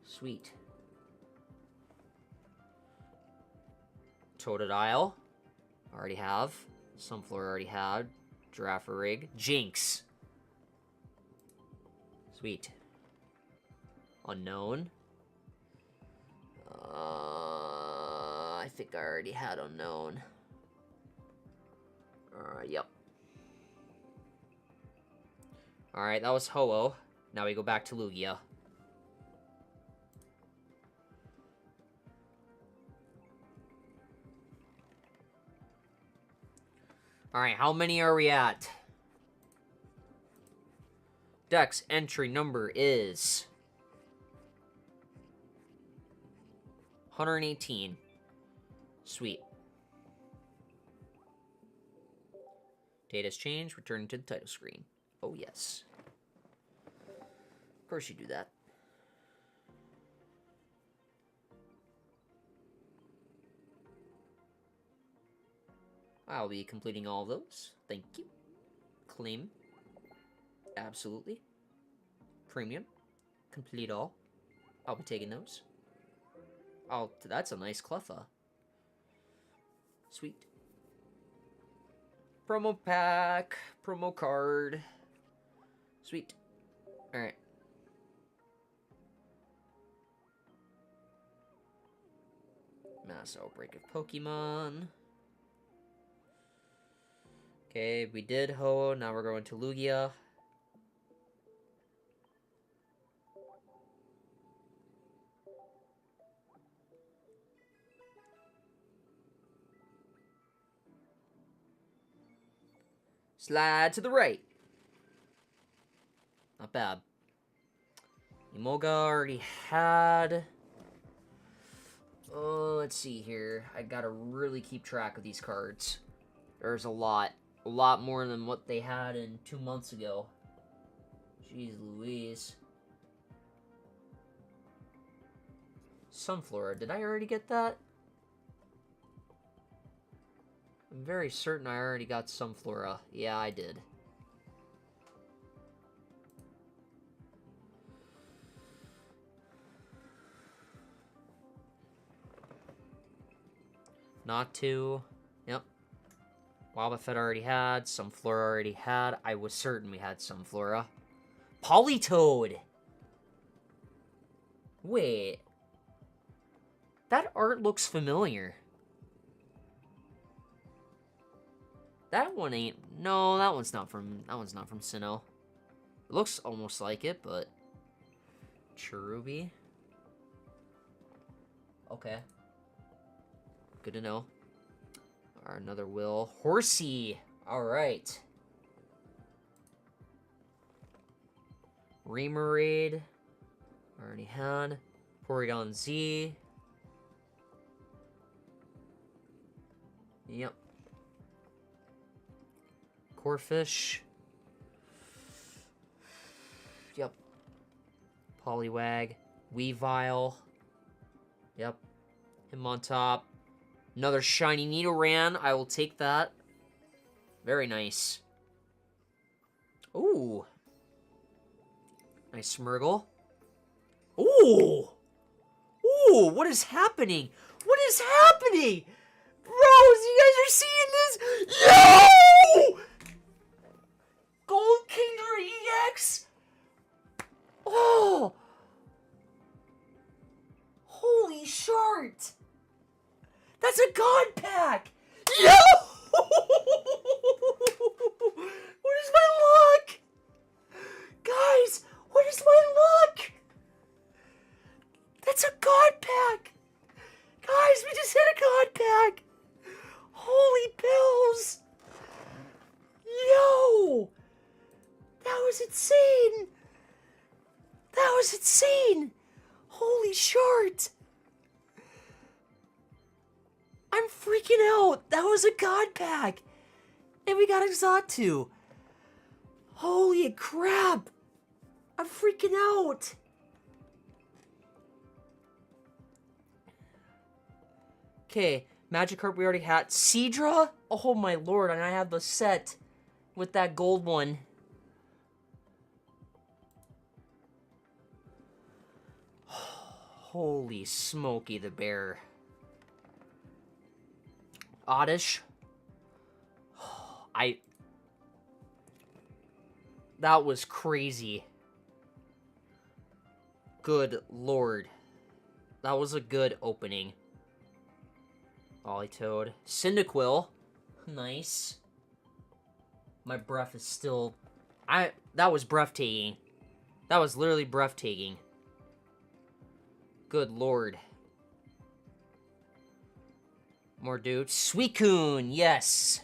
Speaker 1: Sweet. Totodile. Already have. Sunflora already had. Girafarig. Jinx. Sweet. Unknown. I think I already had Unknown. Yep. Alright, that was Ho-Oh. Now we go back to Lugia. Alright, how many are we at? Dex entry number is 118. Sweet. Data's changed, returning to the title screen. Oh, yes. Of course you do that. I'll be completing all of those. Thank you. Claim. Absolutely. Premium. Complete all. I'll be taking those. Oh, that's a nice Cleffa. Sweet. Promo pack. Promo card. Sweet. Alright. Mass outbreak of Pokemon. Okay, we did Ho. Now we're going to Lugia. Slide to the right. Not bad. Emolga already had. Oh, let's see here. I gotta really keep track of these cards. There's a lot. A lot more than what they had in 2 months ago. Jeez Louise. Sunflora. Did I already get that? I'm very certain I already got Sunflora. Yeah, I did. Not to. Yep. Wobbuffet already had. Sunflora already had. I was certain we had Sunflora. Politoed! Wait. That art looks familiar. That one ain't... No, that one's not from Sinnoh. It looks almost like it, but... Cherubi? Okay. Good to know. Another Will. Horsey! Alright. Remoraid. Already had. Porygon Z. Yep. Corphish. Yep. Poliwag. Weavile. Yep. Him on top. Another shiny Nidoran. I will take that. Very nice. Ooh. Nice Smeargle. Ooh! Ooh, what is happening? What is happening? Bros, you guys are seeing this? Yo! Gold Kingler EX? Oh! Holy shart! That's a God Pack! Yo! What is my luck? Guys, what is my luck? That's a God Pack! Guys, we just hit a God Pack! Holy bills! Yo! That was insane! That was insane! Holy shart! I'm freaking out! That was a God Pack! And we got a Xatu! Holy crap! I'm freaking out! Okay, Magikarp we already had. Seadra? Oh my lord, and I have the set with that gold one. Holy smoky the bear. Oddish. That was crazy. Good lord. That was a good opening. Politoed. Cyndaquil. Nice. My breath is still... That was breathtaking. That was literally breathtaking. Good lord. More dudes. Suicune, yes.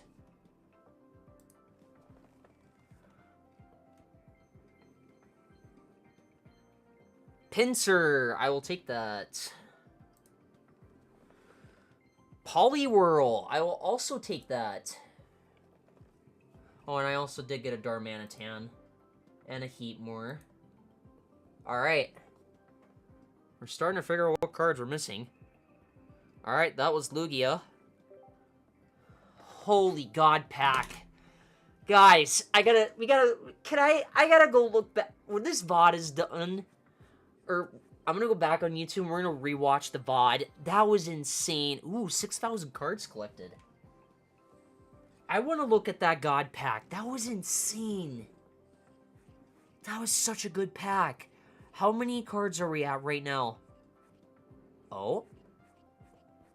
Speaker 1: Pinsir, I will take that. Poliwhirl, I will also take that. Oh, and I also did get a Darmanitan. And a Heatmore. Alright. We're starting to figure out what cards we're missing. Alright, that was Lugia. Holy God Pack. Guys, I gotta go look back. When this VOD is done, or I'm gonna go back on YouTube and we're gonna rewatch the VOD. That was insane. Ooh, 6,000 cards collected. I want to look at that God Pack. That was insane. That was such a good pack. How many cards are we at right now? Oh.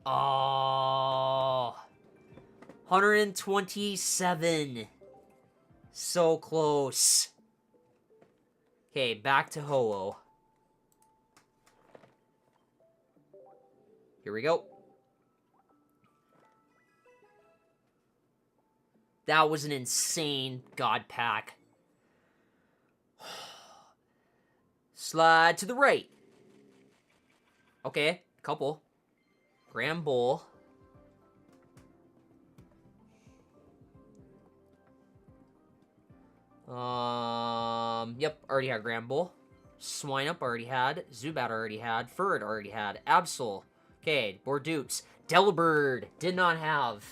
Speaker 1: Oh. 127. So close. Okay, back to Ho-Oh. Here we go. That was an insane God pack. Slide to the right. Okay, couple. Grand Bowl. Yep, already had Grand Bull. Swineup already had. Zubat already had. Furret already had. Absol. Okay, Bordoops. Delibird did not have.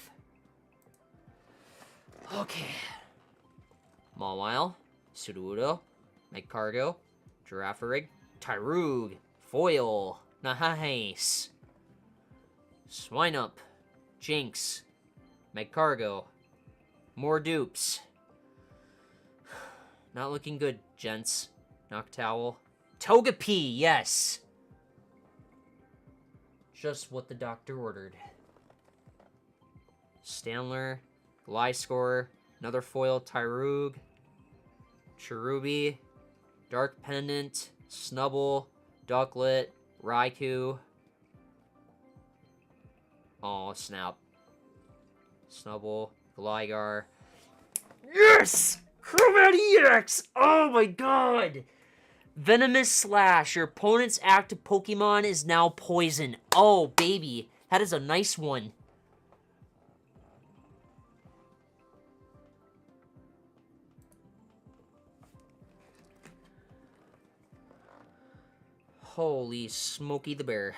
Speaker 1: Okay. Mawile. Sudowoodo. Magcargo. Girafarig. Tyrogue. Foil. Nice. Swineup. Jinx. Magcargo. More dupes. Not looking good, gents. Noctowl. Togepi, yes! Just what the doctor ordered. Stanler. Gliscor. Another foil Tyrogue. Cherubi. Dark Pendant. Snubble. Ducklet. Raikou. Oh, snap. Snubble. Gligar. Yes! Chromat EX! Oh my god! Venomous Slash. Your opponent's active Pokemon is now poison. Oh, baby. That is a nice one. Holy Smokey the Bear.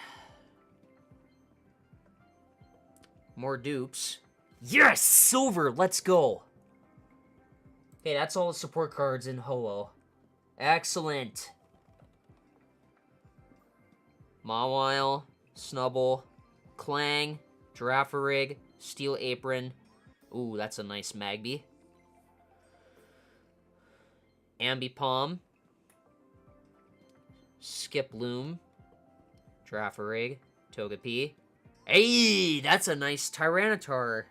Speaker 1: More dupes. Yes! Silver! Let's go! Okay, that's all the support cards in Ho-Oh. Excellent. Mawile, Snubble, Clang, Girafarig, Steel Apron. Ooh, that's a nice Magby. Ambipom. Skiploom. Girafarig, Togepi. Hey, that's a nice Tyranitar.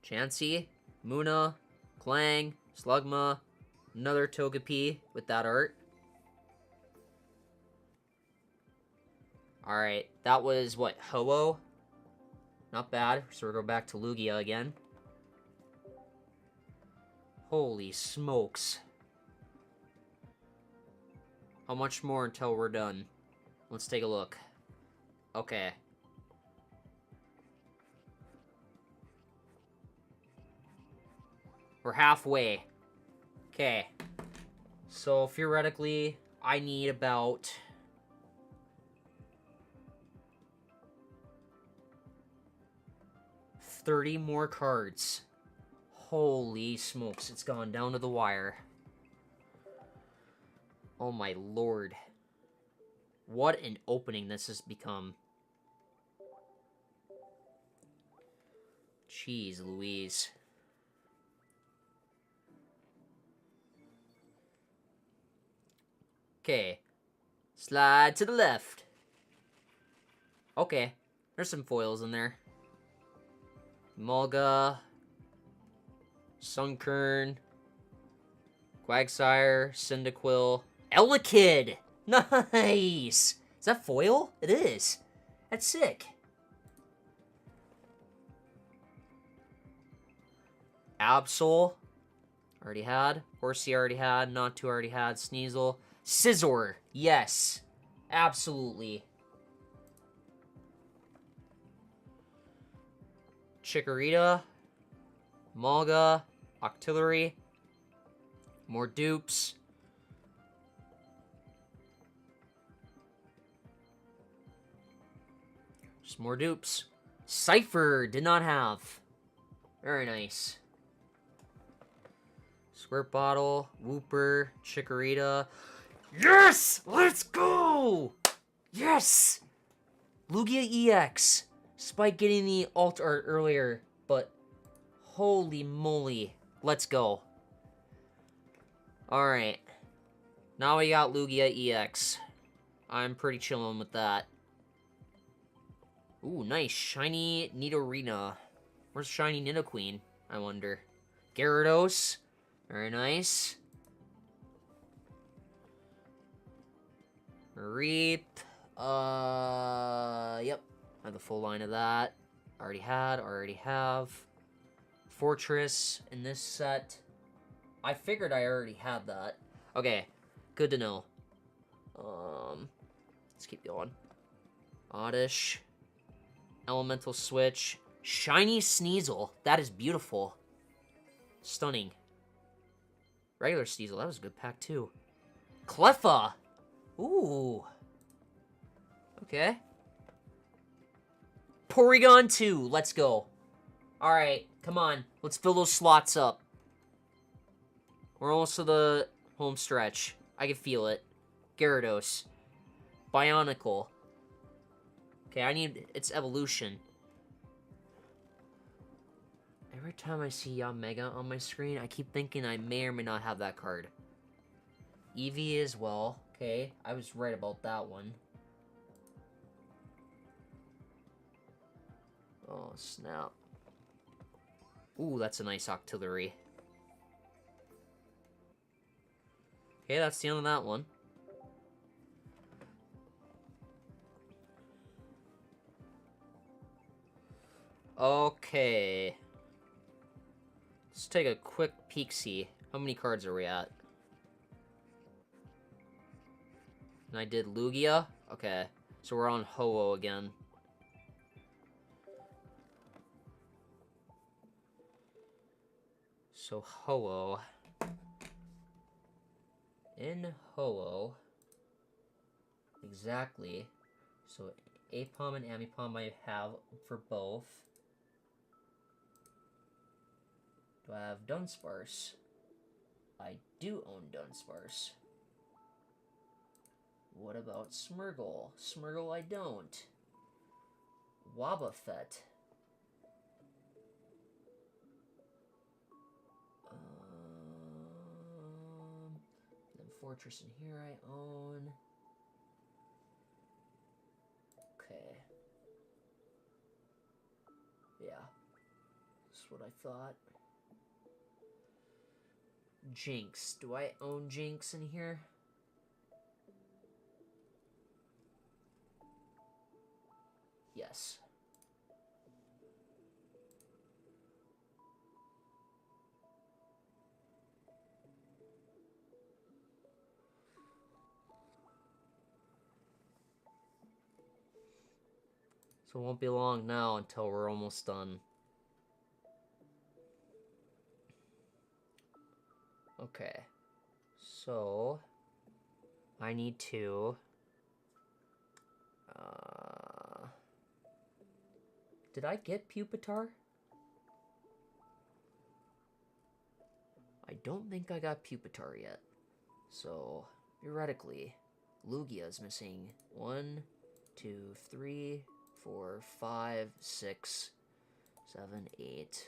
Speaker 1: Chansey, Munna, Clang, Slugma, another Togepi with that art. Alright, that was, what, Ho-Oh? Not bad, so we'll go back to Lugia again. Holy smokes. How much more until we're done? Let's take a look. Okay. We're halfway. Okay. So, theoretically, I need about... 30 more cards. Holy smokes, it's gone down to the wire. Oh my lord. What an opening this has become. Jeez Louise. Okay. Slide to the left. Okay. There's some foils in there. Mulga. Sunkern. Quagsire. Cyndaquil. Elekid! Nice! Is that foil? It is. That's sick. Absol. Already had. Horsey already had. Natu already had. Sneasel. Scizor. Yes. Absolutely. Chikorita. Mulga. Octillery. More dupes. Just more dupes. Cypher did not have. Very nice. Squirt Bottle, Wooper, Chikorita. Yes! Let's go! Yes! Lugia EX. Despite getting the alt art earlier, but holy moly. Let's go. Alright. Now we got Lugia EX. I'm pretty chillin' with that. Ooh, nice. Shiny Nidorina. Where's Shiny Nidoqueen, I wonder? Gyarados. Very nice. Reap. Yep. I have the full line of that. Already have. Fortress in this set. I figured I already had that. Okay, good to know. Let's keep going. Oddish. Elemental Switch. Shiny Sneasel. That is beautiful. Stunning. Regular Sneasel. That was a good pack, too. Cleffa. Ooh. Okay. Porygon 2. Let's go. Alright, come on. Let's fill those slots up. We're almost to the home stretch. I can feel it. Gyarados. Bionicle. Okay, I need its evolution. Every time I see Yamega on my screen, I keep thinking I may or may not have that card. Eevee as well. Okay, I was right about that one. Oh, snap. Ooh, that's a nice Octillery. Okay, that's the end of that one. Okay. Let's take a quick peek-see. How many cards are we at? And I did Lugia? Okay. So we're on Ho-Oh again. So Ho-Oh. In Ho-Oh. Exactly. So Apom and Amipom I have for both. Do I have Dunsparce? I do own Dunsparce. What about Smeargle? Smeargle I don't. Wobbuffet. Then Fortress in here I own. Okay. Yeah. That's what I thought. Jinx. Do I own Jinx in here? Yes. So it won't be long now until we're almost done. Okay. So I need to did I get Pupitar? I don't think I got Pupitar yet. So theoretically, Lugia is missing 1, 2, 3, 4, 5, 6, 7, 8,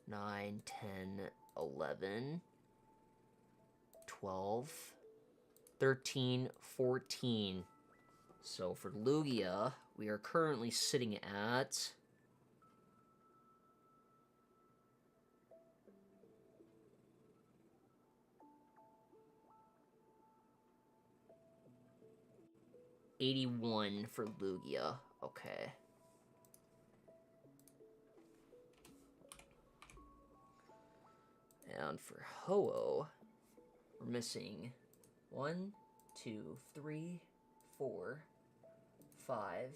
Speaker 1: 9, 10, 11, 12, 13, 14. So for Lugia, we are currently sitting at 81 for Lugia. Okay. And for Ho-Oh, we're missing 1, 2, 3, 4, 5,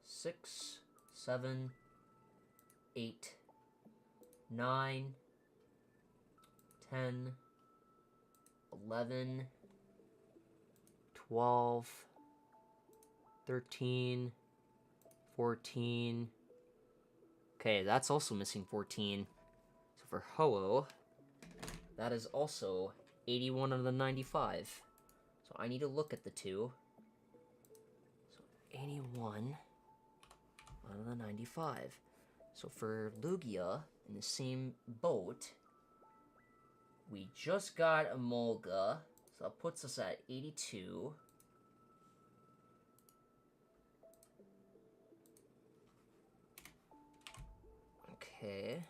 Speaker 1: 6, 7, 8, 9, 10, 11, 12, 13, 14. Okay, that's also missing 14. So for Ho-Oh, that is also 81 of the 95. So I need to look at the two. So 81 out of the 95. So for Lugia, in the same boat, We just got a Molga, so that puts us at 82. Okay.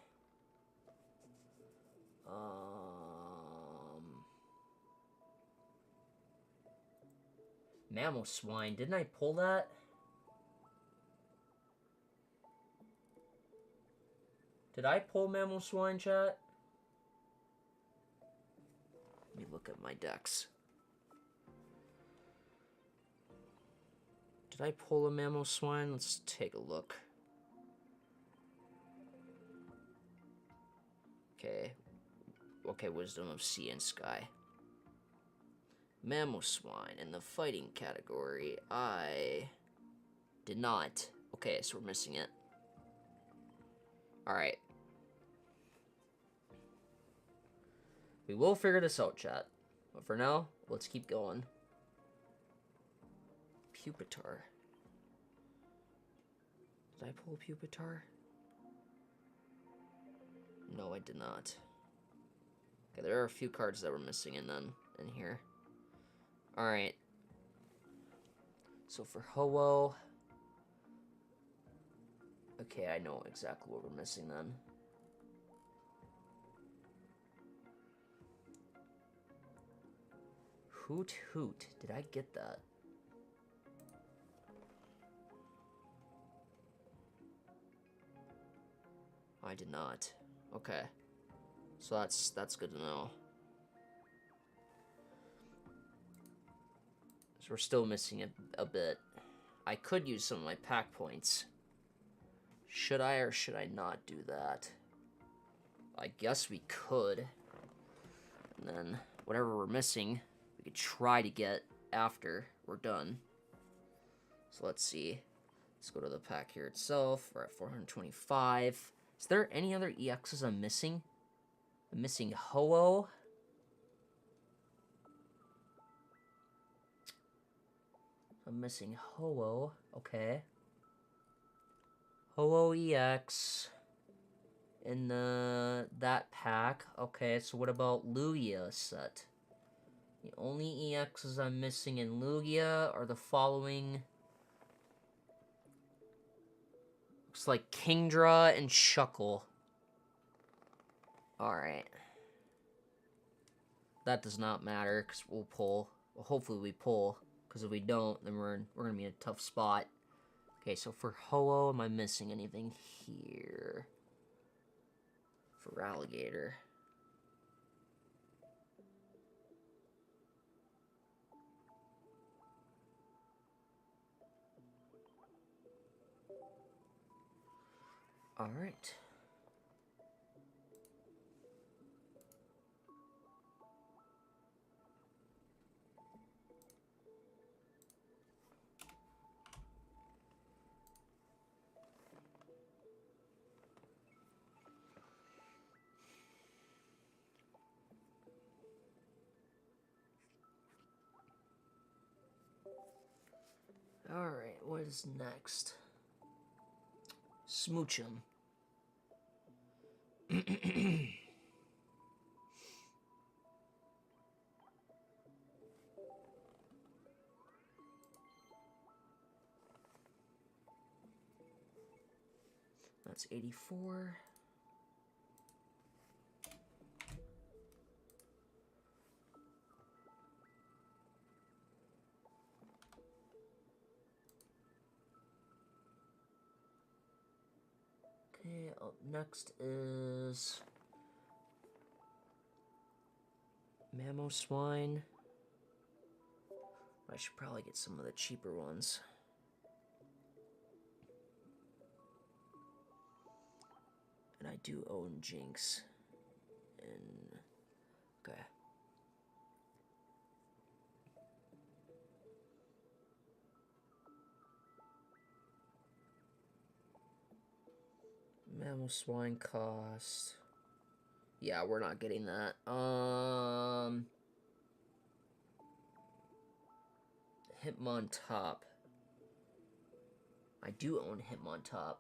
Speaker 1: Mammal Swine. Didn't I pull that? Did I pull Mammal Swine, chat? Let me look at my decks. Did I pull a Mammal Swine? Let's take a look. Okay. Okay, Wisdom of Sea and Sky. Mammal Swine in the fighting category. I did not. Okay, so we're missing it. Alright. We will figure this out, chat. But for now, let's keep going. Pupitar. Did I pull Pupitar? No, I did not. Okay, there are a few cards that we're missing in here. Alright. So for Ho-Oh... Okay, I know exactly what we're missing then. Hoot Hoot. Did I get that? I did not. Okay. So that's good to know. So we're still missing a bit. I could use some of my pack points. Should I or should I not do that? I guess we could. And then whatever we're missing, we could try to get after we're done. So let's see. Let's go to the pack here itself. We're at 425. Is there any other EXs I'm missing? I'm missing Ho-Oh. I'm missing Ho-Oh. Okay. Ho-Oh EX. In that pack. Okay, so what about Lugia set? The only EXs I'm missing in Lugia are the following. Looks like Kingdra and Shuckle. Alright. That does not matter, because we'll pull. Well, hopefully we pull, because if we don't, then we're going to be in a tough spot. Okay, so for Ho-Oh, am I missing anything here? For Alligator. Alright. Alright, what is next? Smoochum. That's 84. Okay, up next is Mamoswine. I should probably get some of the cheaper ones. And I do own Jinx. And okay. Mamoswine cost. Yeah, we're not getting that. Hitmontop. I do own Hitmontop.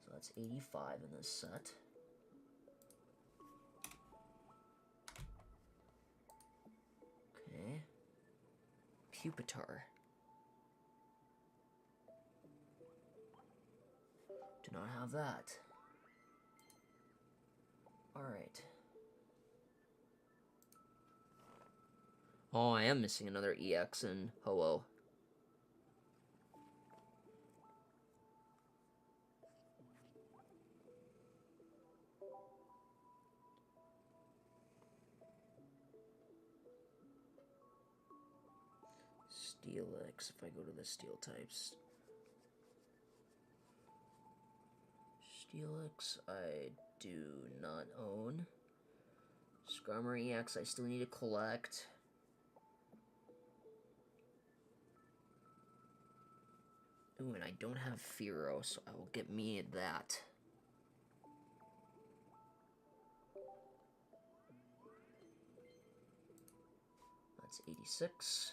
Speaker 1: So that's 85 in this set. Pupitar. Do not have that. Alright. Oh, I am missing another EX in Ho-Oh. Steelix, if I go to the steel types. Steelix, I do not own. Scrummer EX, I still need to collect. Ooh, and I don't have Fearow, so I will get me that. That's 86.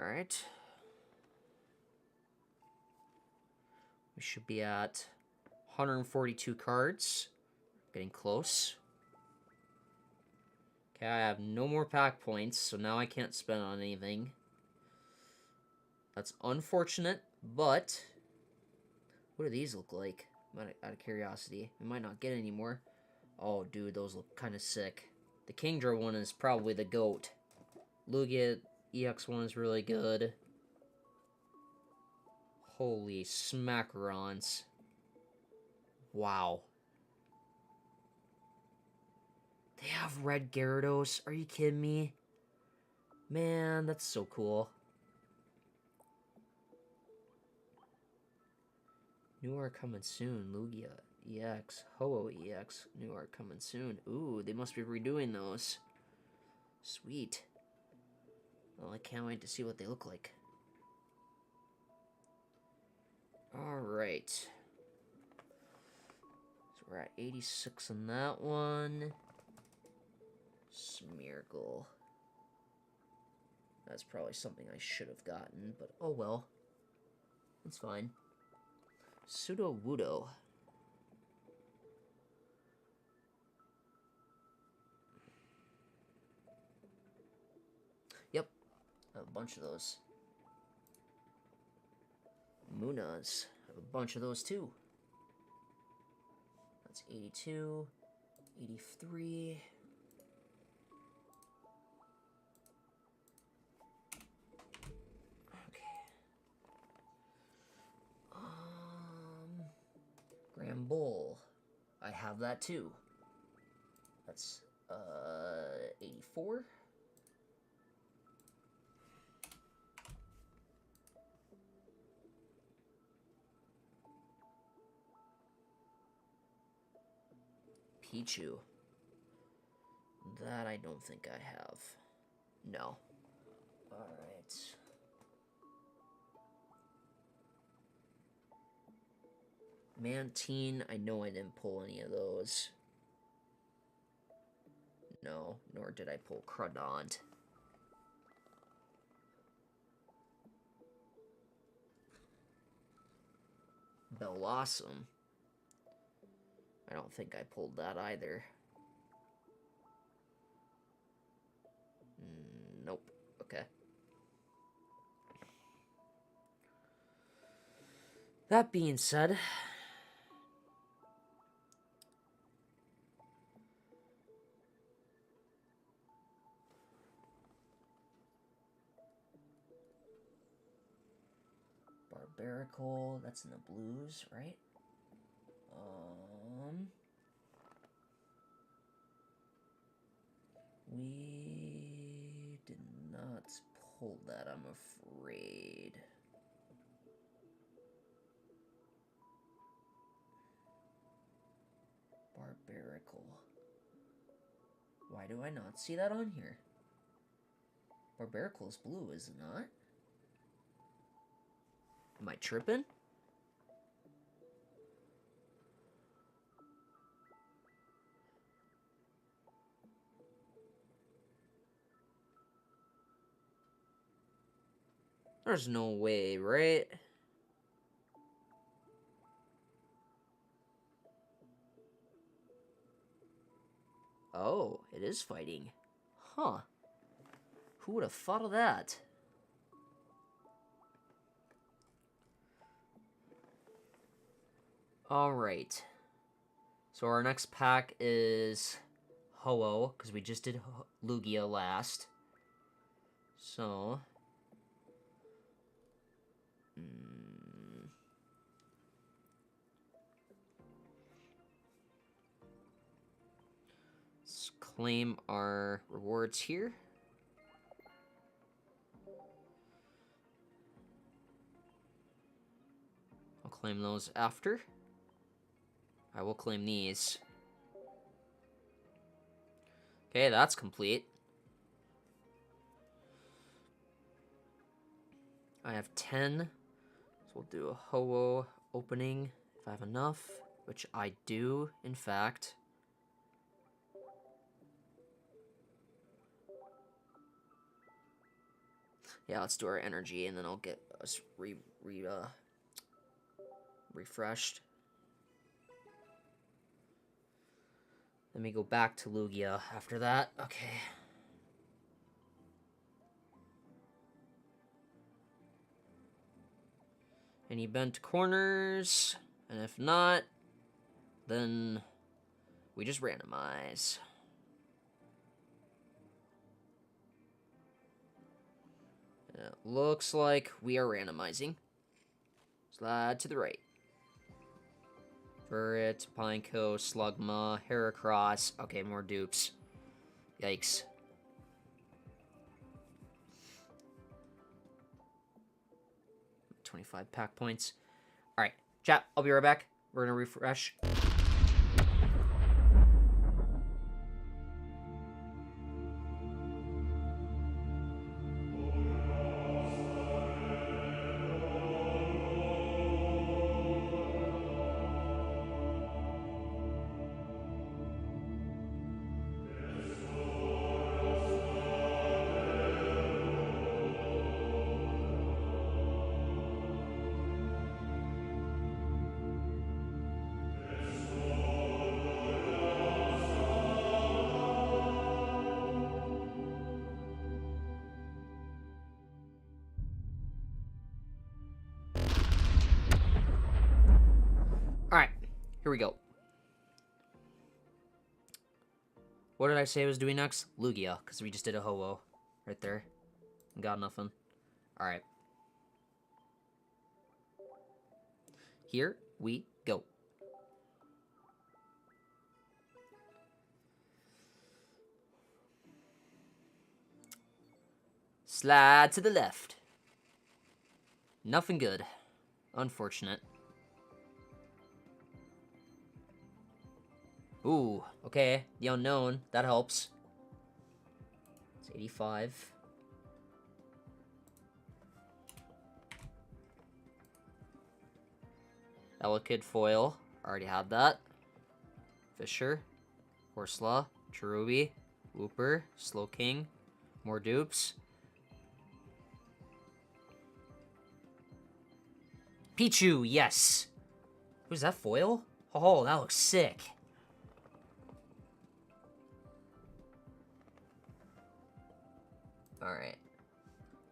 Speaker 1: Alright. We should be at 142 cards. Getting close. Okay, I have no more pack points, so now I can't spend on anything. That's unfortunate, but what do these look like? Out of curiosity. We might not get any more. Oh, dude, those look kind of sick. The Kingdra one is probably the GOAT. Lugia EX1 is really good. Holy smackarons. Wow. They have red Gyarados. Are you kidding me? Man, that's so cool. New art coming soon. Lugia EX. Ho-Oh EX. New art coming soon. Ooh, they must be redoing those. Sweet. Well, I can't wait to see what they look like. Alright. So we're at 86 on that one. Smeargle. That's probably something I should have gotten, but oh well. It's fine. Sudowoodo. Yep. I have a bunch of those. Munas. I have a bunch of those too. That's 82. 83. Grambull. I have that too. That's 84. Pichu. That I don't think I have. No. Alright. Mantine, I know I didn't pull any of those. No, nor did I pull Cradont. Bellossom. I don't think I pulled that either. Nope. Okay. That being said, Barbarical, that's in the blues, right? We did not pull that, I'm afraid. Barbarical. Why do I not see that on here? Barbarical is blue, is it not? Am I tripping? There's no way, right? Oh, it is fighting. Huh. Who would have thought of that? Alright. So our next pack is Ho-Oh, because we just did Lugia last. So... let's claim our rewards here. I'll claim those after. I will claim these. Okay, that's complete. I have 10. So we'll do a Ho-Oh opening if I have enough, which I do, in fact. Yeah, let's do our energy, and then I'll get us refreshed. Let me go back to Lugia after that. Okay. Any bent corners? And if not, then we just randomize. It looks like we are randomizing. Slide to the right. Burret, Pineco, Slugma, Heracross. Okay, more dupes. Yikes. $25 pack points. Alright, chat, I'll be right back. We're gonna refresh. Alright, here we go. What did I say I was doing next? Lugia, because we just did a Ho-Oh right there. Got nothing. Alright. Here we go. Slide to the left. Nothing good. Unfortunate. Ooh, okay. The unknown. That helps. It's 85. Elekid foil. Already had that. Fisher. Horselaw. Cherubi. Wooper. Slowking. More dupes. Pichu, yes! Who's that foil? Oh, that looks sick. Alright.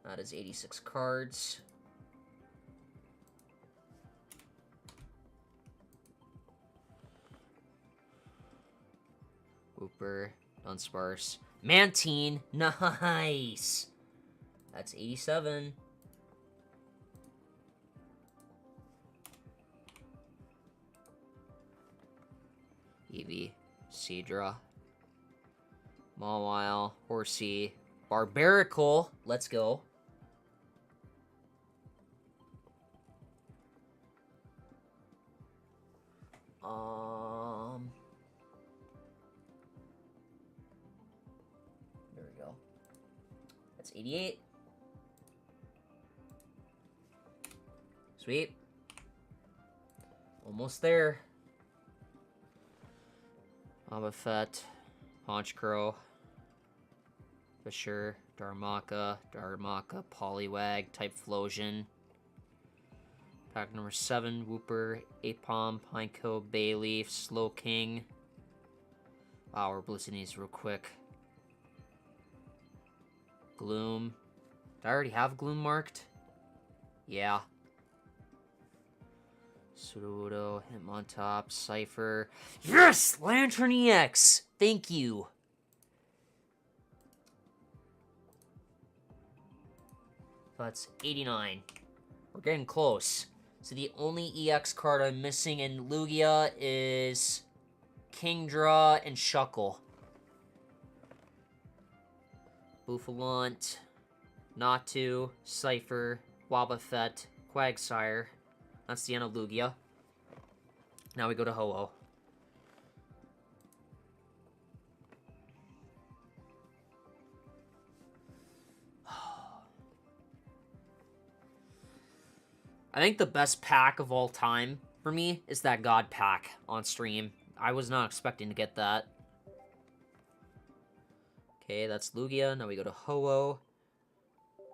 Speaker 1: That is 86 cards. Wooper, Dunsparce, Mantine, nice! That's 87. Eevee, Seadra, Mawile, Horsey, Barbarical, let's go. There we go. That's 88. Sweet. Almost there. Obafet, Honchkrow, Fisher, Darmaka, Poliwag, Typhlosion. Pack number 7, Wooper, Apom, Pineco, Bayleaf, Slowking. Oh, we're blitzing these real quick. Gloom. Did I already have Gloom marked? Yeah. Pseudo, Hitmontop, Cypher. Yes! Lantern EX! Thank you. That's 89. We're getting close. So the only EX card I'm missing in Lugia is Kingdra and Shuckle. Bouffalant, Natu, Cypher, Wobbuffet, Quagsire. That's the end of Lugia. Now we go to Ho-Oh. I think the best pack of all time for me is that God pack on stream. I was not expecting to get that. Okay, that's Lugia. Now we go to Ho-Oh.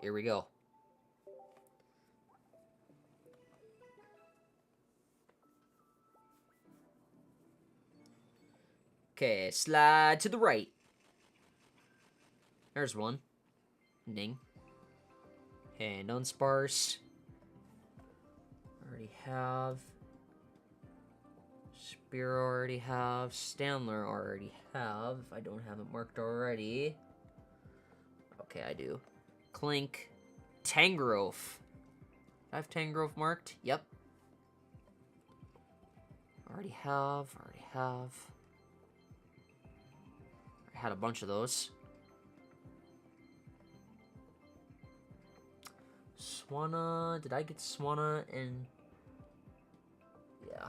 Speaker 1: Here we go. Okay, slide to the right. There's one. Ding. And Unsparse. Already have. Spear already have. Stanler already have. If I don't have it marked already. Okay, I do. Clink. Tangrowth. I have Tangrowth marked? Yep. Already have. I had a bunch of those. Swanna. Did I get Swanna in? Yeah.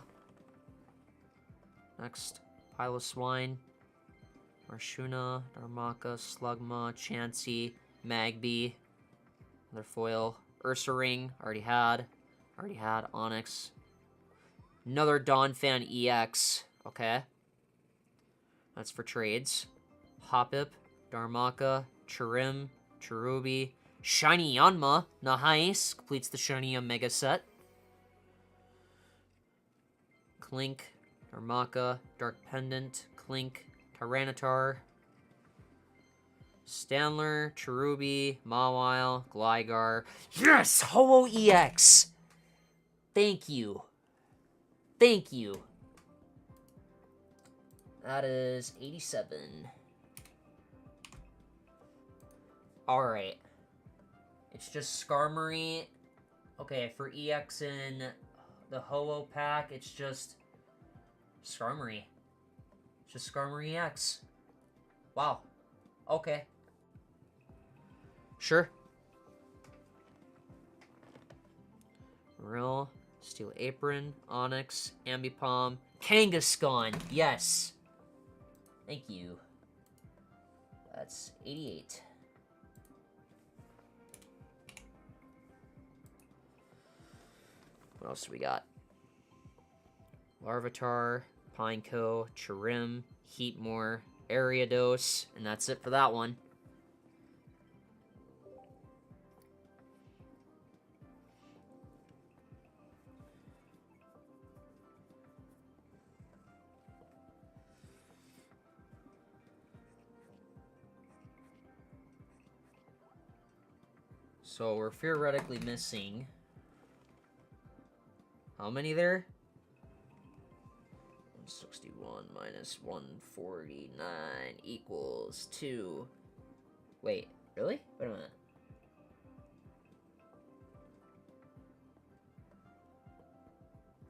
Speaker 1: Next. Piloswine. Marshuna. Darmaka. Slugma. Chansey. Magby. Another foil. Ursaring. Already had. Onyx. Another Donphan EX. Okay. That's for trades. Hoppip. Darmaka. Chirim. Cherubi. Shiny Yanma. Nice. Completes the Shiny Omega set. Clink. Darmaka. Dark Pendant. Clink. Tyranitar. Stanler. Cherubi. Mawile. Gligar. Yes! Ho-Oh EX! Thank you. That is 87. Alright. It's just Skarmory. Okay, for EX in the Ho-Oh pack, it's just Skarmory. Just Skarmory EX. Wow. Okay. Sure. Real. Steel Apron. Onyx. Ambipom. Kangaskhan. Yes. Thank you. That's 88. What else do we got? Larvitar, Pineco, Chirim, Heatmore, Ariados, and that's it for that one. So we're theoretically missing... How many there? 161 minus 149 equals 2. Wait, really? Wait a minute.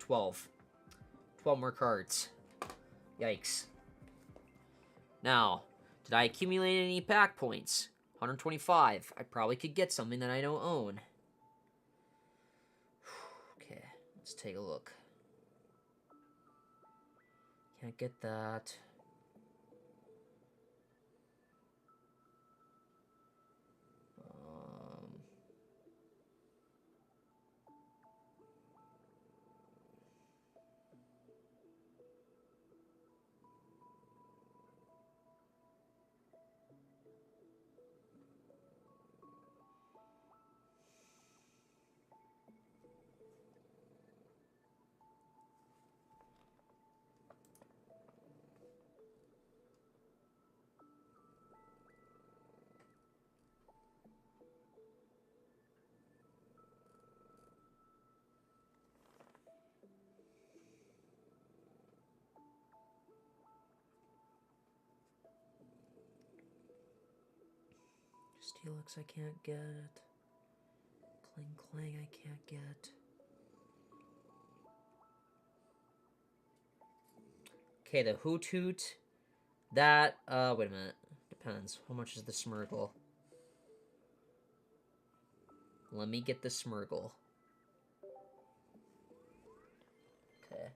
Speaker 1: $12 more cards. Yikes. Now, did I accumulate any pack points? 125. I probably could get something that I don't own. Okay, let's take a look. Can't get that. Steelix I can't get. Clang Clang I can't get. Okay, the Hoot Hoot. That, wait a minute. Depends. How much is the Smirgle? Let me get the Smirgle. Okay.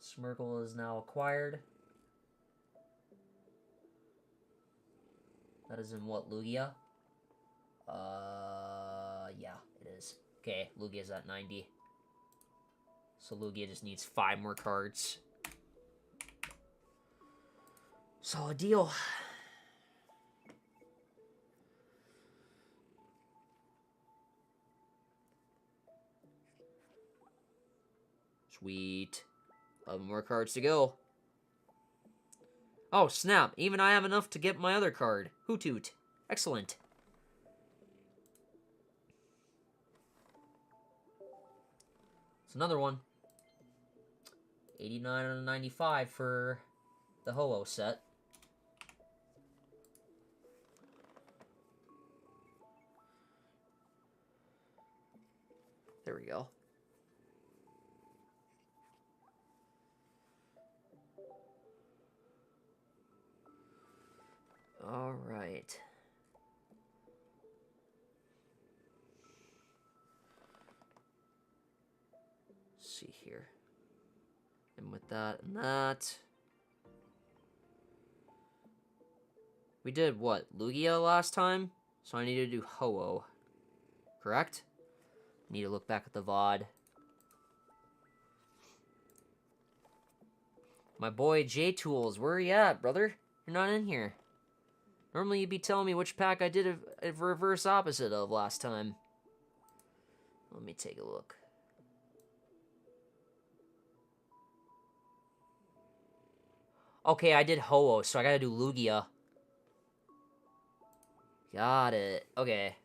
Speaker 1: Smirgle is now acquired. That is in what, Lugia? Yeah, it is. Okay, Lugia's at 90. So Lugia just needs 5 more cards. Solid deal. Sweet. 11 more cards to go. Oh, snap. Even I have enough to get my other card. Hoot Hoot. Excellent. It's another one. 89 out of 95 for the Ho-Oh set. There we go. All right. Let's see here. And with that and that. We did what? Lugia last time? So I need to do Ho-Oh. Correct? Need to look back at the VOD. My boy J-Tools, where are you at, brother? You're not in here. Normally you'd be telling me which pack I did a reverse opposite of last time. Let me take a look. Okay, I did Ho-Oh, so I gotta do Lugia. Got it. Okay.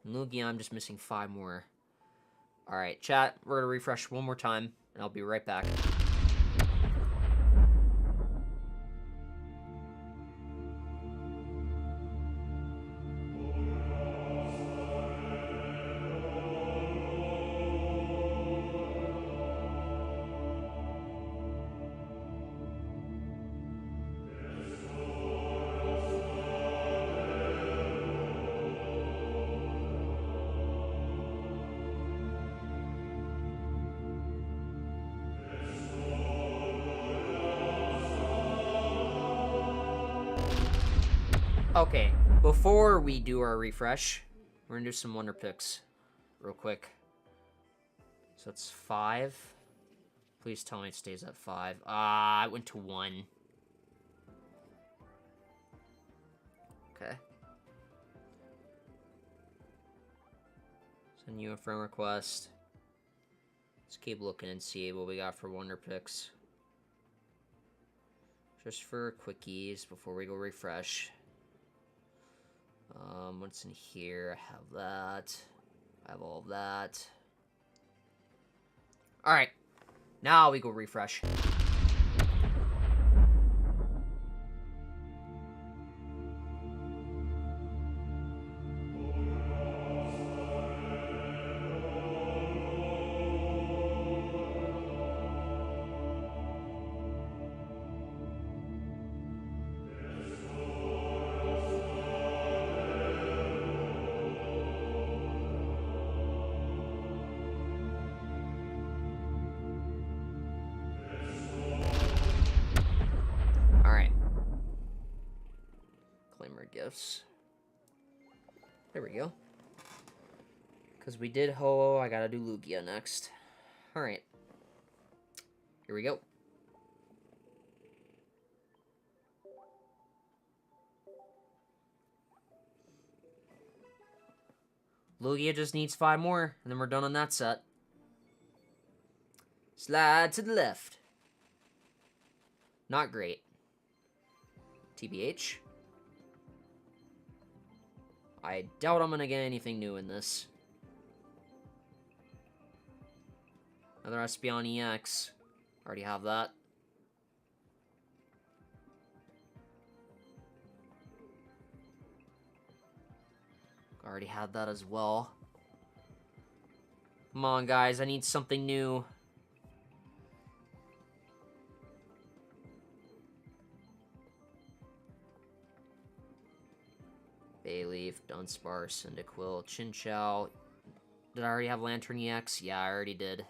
Speaker 1: Lugia, I'm just missing 5 more. Alright, chat, we're gonna refresh one more time, and I'll be right back. Okay, before we do our refresh, we're gonna do some Wonder Picks real quick. So it's 5. Please tell me it stays at 5. I went to 1. Okay. Send you a friend request. Let's keep looking and see what we got for Wonder Picks. Just for quickies before we go refresh. What's in here? I have that. I have all of that. Alright. Now we go refresh. Gifts. There we go. Because we did Ho-Oh, I gotta do Lugia next. Alright. Here we go. Lugia just needs 5 more, and then we're done on that set. Slide to the left. Not great. TBH. I doubt I'm gonna get anything new in this. Another Espeon EX. Already have that. Already had that as well. Come on, guys. I need something new. Bayleaf, Dunsparce, Cyndaquil, Chinchou. Did I already have Lantern EX? Yeah, I already did.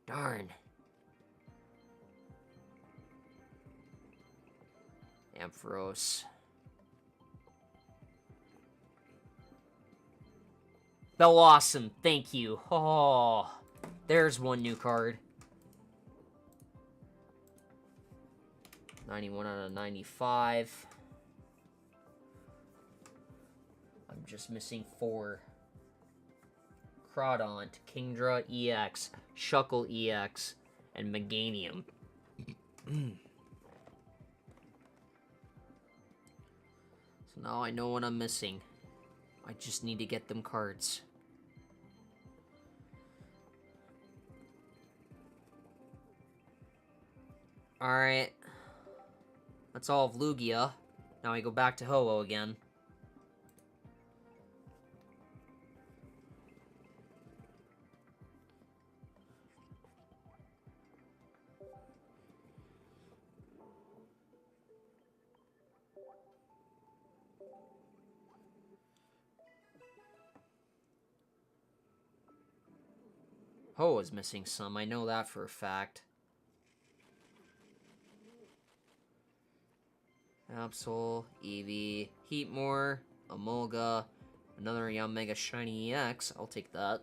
Speaker 1: Darn. Ampharos. Awesome. Thank you. Oh, there's one new card. 91 out of 95. I'm just missing 4. Crawdaunt, Kingdra EX, Shuckle EX, and Meganium. So now I know what I'm missing. I just need to get them cards. Alright. That's all of Lugia. Now we go back to Ho-Oh again. Ho is missing some, I know that for a fact. Absol, Eevee, Heatmore, Emolga, another Yanmega Shiny EX, I'll take that.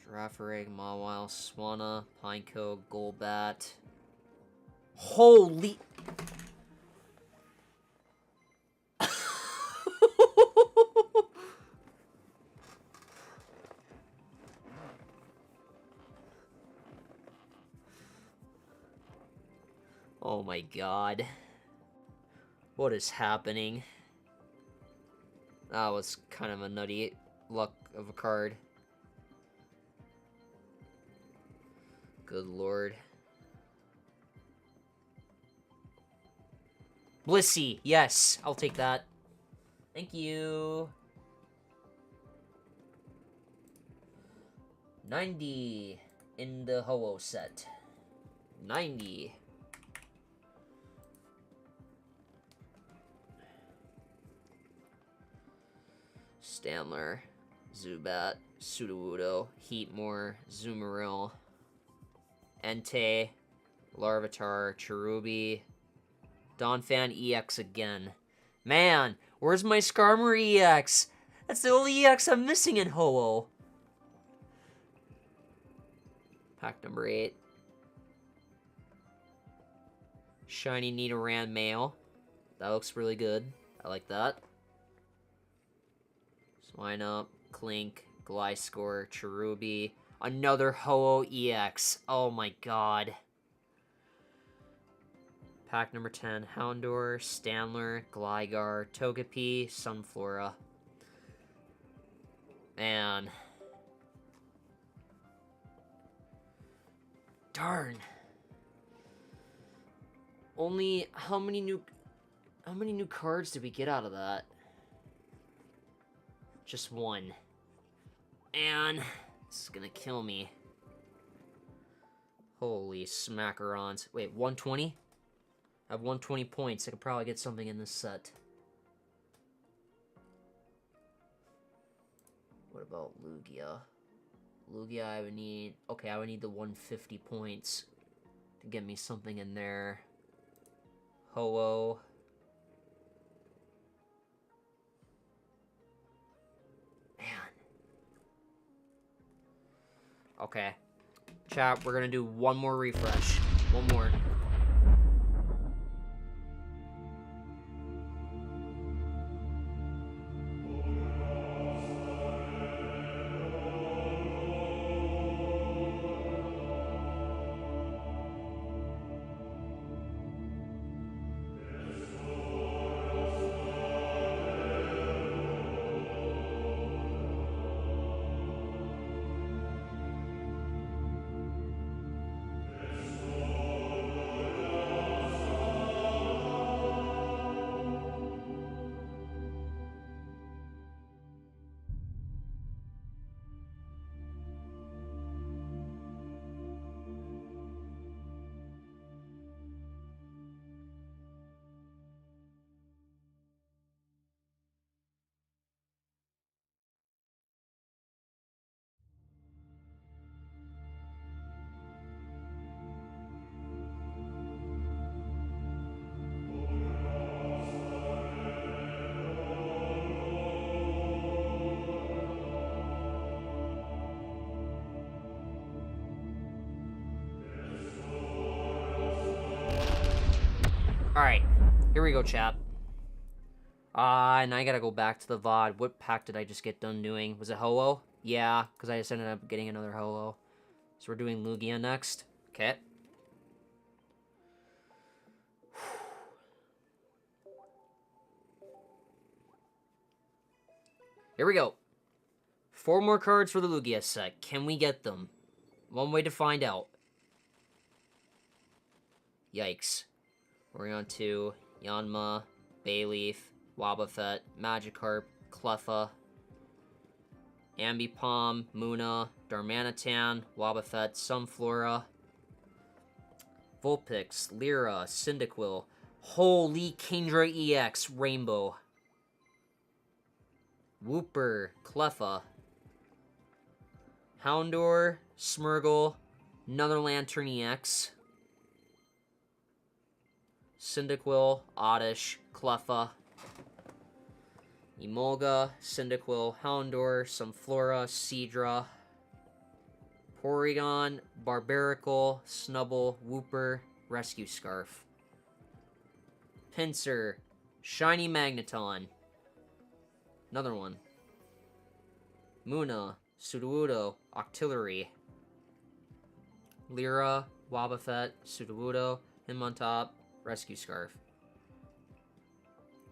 Speaker 1: Girafarig, Mawile, Swanna, Pineco, Golbat. Holy... Oh my god. What is happening? That was kind of a nutty luck of a card. Good lord. Blissey, yes, I'll take that. Thank you. 90 in the Ho-Oh set. 90. Stanler, Zubat, Sudowoodo, Heatmore, Zoomeril, Entei, Larvitar, Cherubi, Donphan EX again. Man, where's my Skarmory EX? That's the only EX I'm missing in Ho-Oh. Pack number 8. Shiny Nidoran male. That looks really good. I like that. Swinub, Clink, Gliscor, Cherubi. Another Ho-Oh EX. Oh my god. Pack number 10. Houndour, Stanler, Gligar, Togepi, Sunflora. Man. Darn. Only how many new cards did we get out of that? Just one. And this is gonna kill me. Holy smackarons. Wait, 120? I have 120 points. I could probably get something in this set. What about Lugia? Lugia, I would need... Okay, I would need the 150 points to get me something in there. Ho-Oh. Man. Okay. Chat, we're gonna do one more refresh. One more. Alright, here we go, chat. And I gotta go back to the VOD. What pack did I just get done doing? Was it Ho-Oh? Yeah, because I just ended up getting another Ho-Oh. So we're doing Lugia next. Okay. Here we go. 4 more cards for the Lugia set. Can we get them? One way to find out. Yikes. We're on to Yanma, Bayleaf, Wobbuffet, Magikarp, Cleffa, Ambipom, Munna, Darmanitan, Wobbuffet, Sunflora, Vulpix, Lyra, Cyndaquil. Holy Kingdra EX, Rainbow. Wooper, Cleffa, Houndour, Smeargle, another Lantern EX, Cyndaquil, Oddish, Cleffa, Emolga, Cyndaquil, Houndour, Sunflora, Seadra, Porygon, Barbaracle, Snubble, Wooper, Rescue Scarf, Pinsir, Shiny Magneton, another one, Munna, Sudowoodo, Octillery, Lyra, Wobbuffet, Sudowoodo, Hitmontop, Rescue Scarf.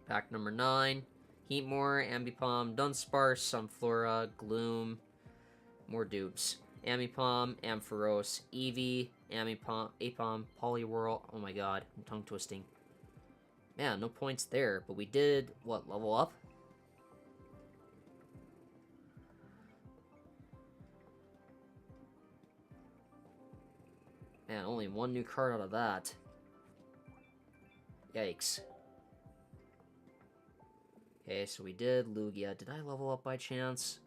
Speaker 1: Pack number 9, Heatmore, Ambipom, Dunsparce, Sunflora, Gloom, more dupes. Ambipom, Ampharos, Eevee, Ambipom, Apom, Poliwhirl. Oh my god, I'm tongue twisting. Man, no points there, but we did, what, level up? Man, only one new card out of that. Yikes. Okay, so we did Lugia. Did I level up by chance?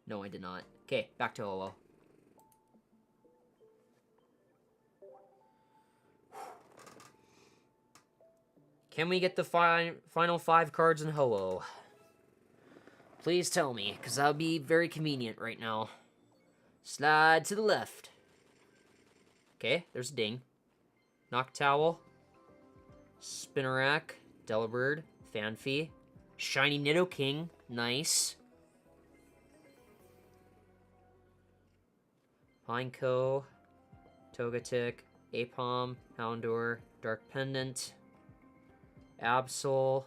Speaker 1: No, I did not. Okay, back to Ho-Oh. Can we get the final 5 cards in Ho-Oh? Please tell me, because that would be very convenient right now. Slide to the left. Okay, there's a ding. Noctowl, Spinarak, Delibird, Fanfy, Shiny Nidoking, nice. Pineco, Togetic, Apom, Houndour, Dark Pendant, Absol,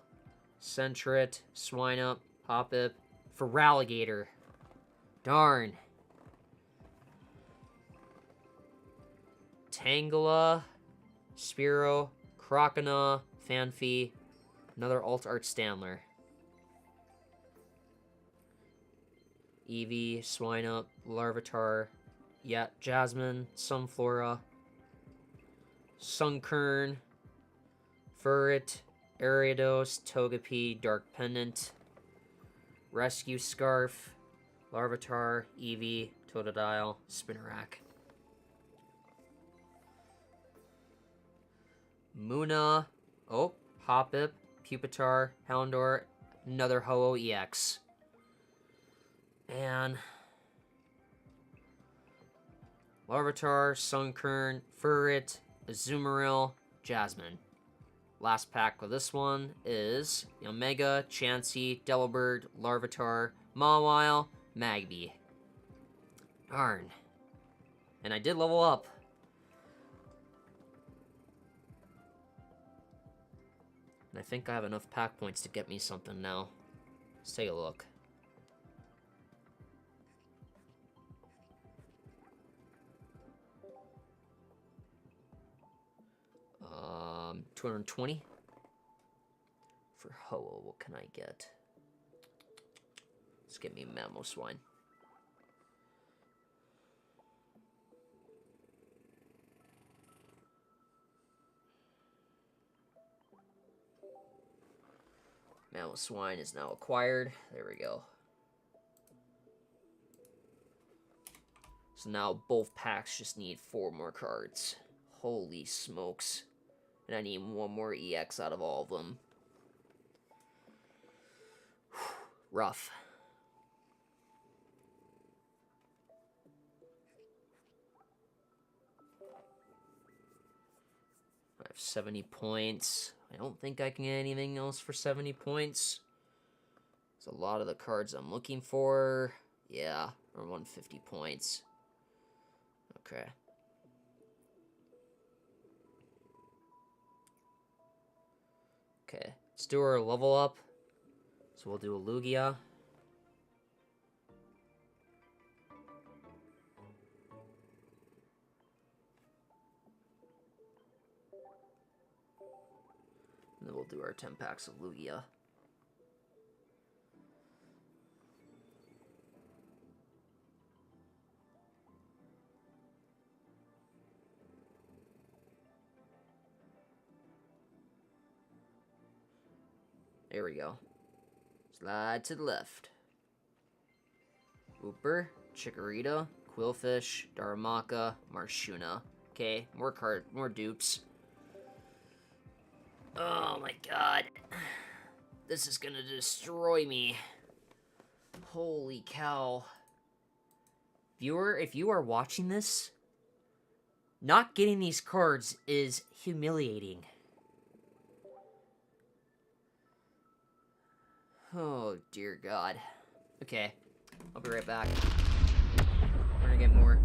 Speaker 1: Sentret, Swineup, Hoppip, Feraligatr. Darn. Tangela, Spearow, Croconaw, Fanfy, another Alt Art Standler. Eevee, Swineup, Larvitar, Jasmine, Sunflora, Sunkern, Furret, Ariados, Togepi, Dark Pendant, Rescue Scarf, Larvitar, Eevee, Totodile, Spinarak. Munna, oh, Hoppip, Pupitar, Houndour, another Ho-Oh EX. And Larvitar, Sunkern, Furret, Azumarill, Jasmine. Last pack with this one is Omega, Chansey, Delibird, Larvitar, Mawile, Magby. Darn. And I did level up. And I think I have enough pack points to get me something now. Let's take a look. Um, 220 for Ho-Oh. What can I get? Let's get me Mamoswine. Mamoswine is now acquired. There we go. So now both packs just need 4 more cards. Holy smokes. And I need 1 more EX out of all of them. Rough. I have 70 points. I don't think I can get anything else for 70 points. It's a lot of the cards I'm looking for. Yeah, or 150 points. Okay. Okay, let's do our level up. So we'll do a Lugia. And then we'll do our 10 packs of Lugia. There we go. Slide to the left. Wooper, Chikorita, Quillfish, Darumaka, Marshuna. Okay, more dupes. Oh my god. This is gonna destroy me. Holy cow. Viewer, if you are watching this, not getting these cards is humiliating. Oh, dear God. Okay, I'll be right back. We're gonna get more.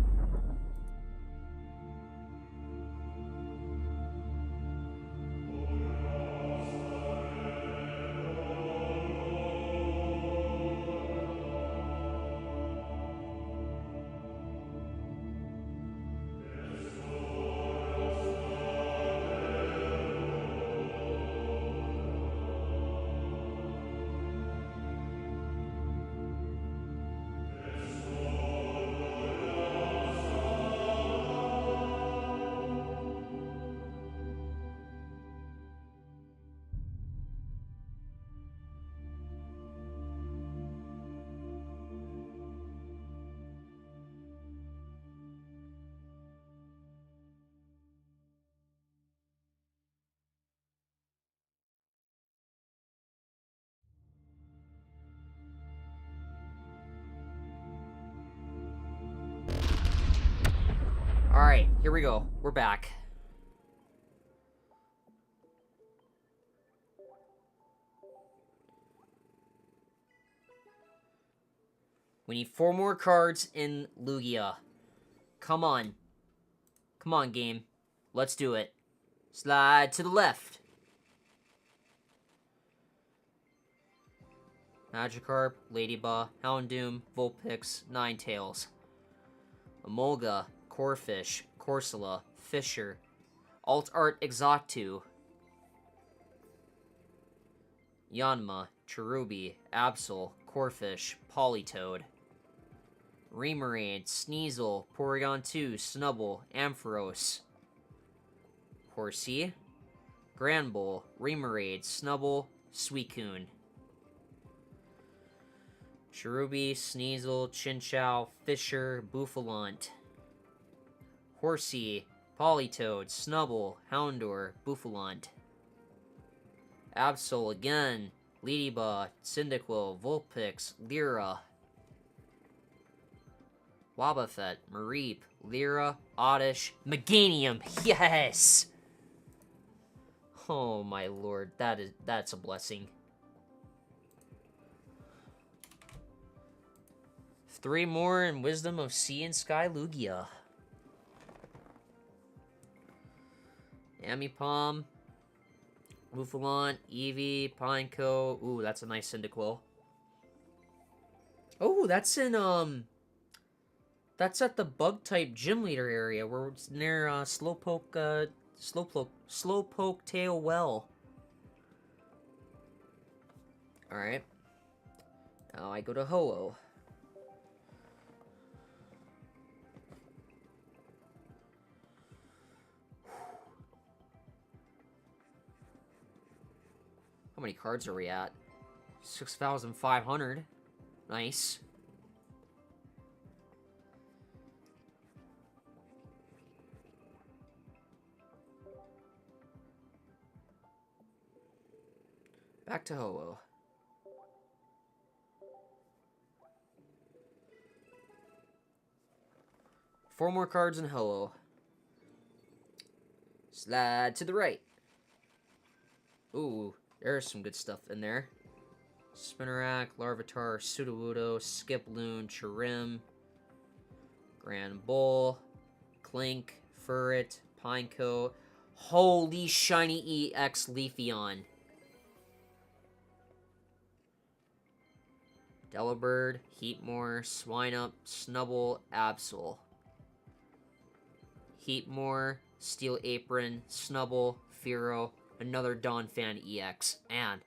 Speaker 1: Alright, here we go. We're back. We need 4 more cards in Lugia. Come on. Come on, game. Let's do it. Slide to the left. Magikarp, Ladybug, Houndoom, Vulpix, Ninetales. Emolga, Corphish, Corsola, Fisher, Alt Art Exoctu, Yanma, Cherubi, Absol, Corphish, Politoed, Remoraid, Sneasel, Porygon 2, Snubbull, Ampharos, Horsey, Granbull, Remoraid, Snubbull, Suicune, Cherubi, Sneasel, Chinchou, Fisher, Bouffalant, Horsey, Politoed, Snubbull, Houndour, Bouffalant, Absol again, Ladybug, Cyndaquil, Vulpix, Lyra, Wobbuffet, Mareep, Lyra, Oddish, Meganium, yes! Oh my lord, that's a blessing. 3 more in Wisdom of Sea and Sky Lugia. Amipom, Bouffalant, Eevee, Pineco. Ooh, that's a nice Cyndaquil. Oh, that's in, that's at the Bug-type Gym Leader area, where it's near, Slowpoke Tail Well. Alright. Now I go to Ho-Oh. How many cards are we at? 6,500. Nice. Back to Ho-Oh. Four more cards in Ho-Oh. Slide to the right. Ooh, there's some good stuff in there. Spinarak, Larvitar, Sudowoodo, Skiploon, Chirim, Grand Bull, Clink, Furret, Pineco. Holy shiny EX Leafeon. Delibird, Heatmore, Swineup, Snubble, Absol. Heatmore, Steel Apron, Snubble, Fearow, another Donphan EX, and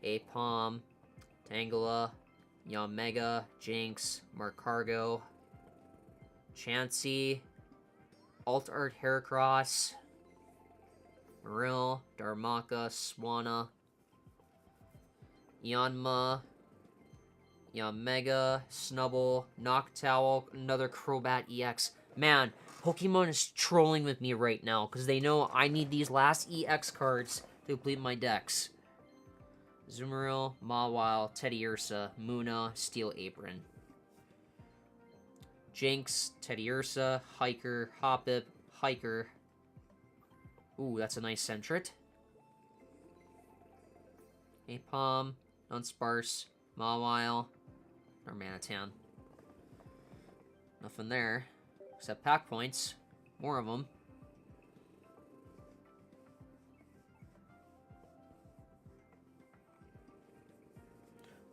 Speaker 1: Apom, Tangela, Yamega, Jinx, Marcargo, Chansey, Alt-Art Heracross, Marill, Darmaka, Swanna, Yanma, Yamega, Snubble, Noctowl, another Crobat EX. Man, Pokemon is trolling with me right now because they know I need these last EX cards to complete my decks. Zoomeril, Mawile, Teddiursa, Munna, Steel Apron. Jinx, Teddiursa, Hiker, Hoppip, Hiker. Ooh, that's a nice Sentret. Apom, Dunsparce, Mawile, Darmanitan. Nothing there, except pack points. More of them.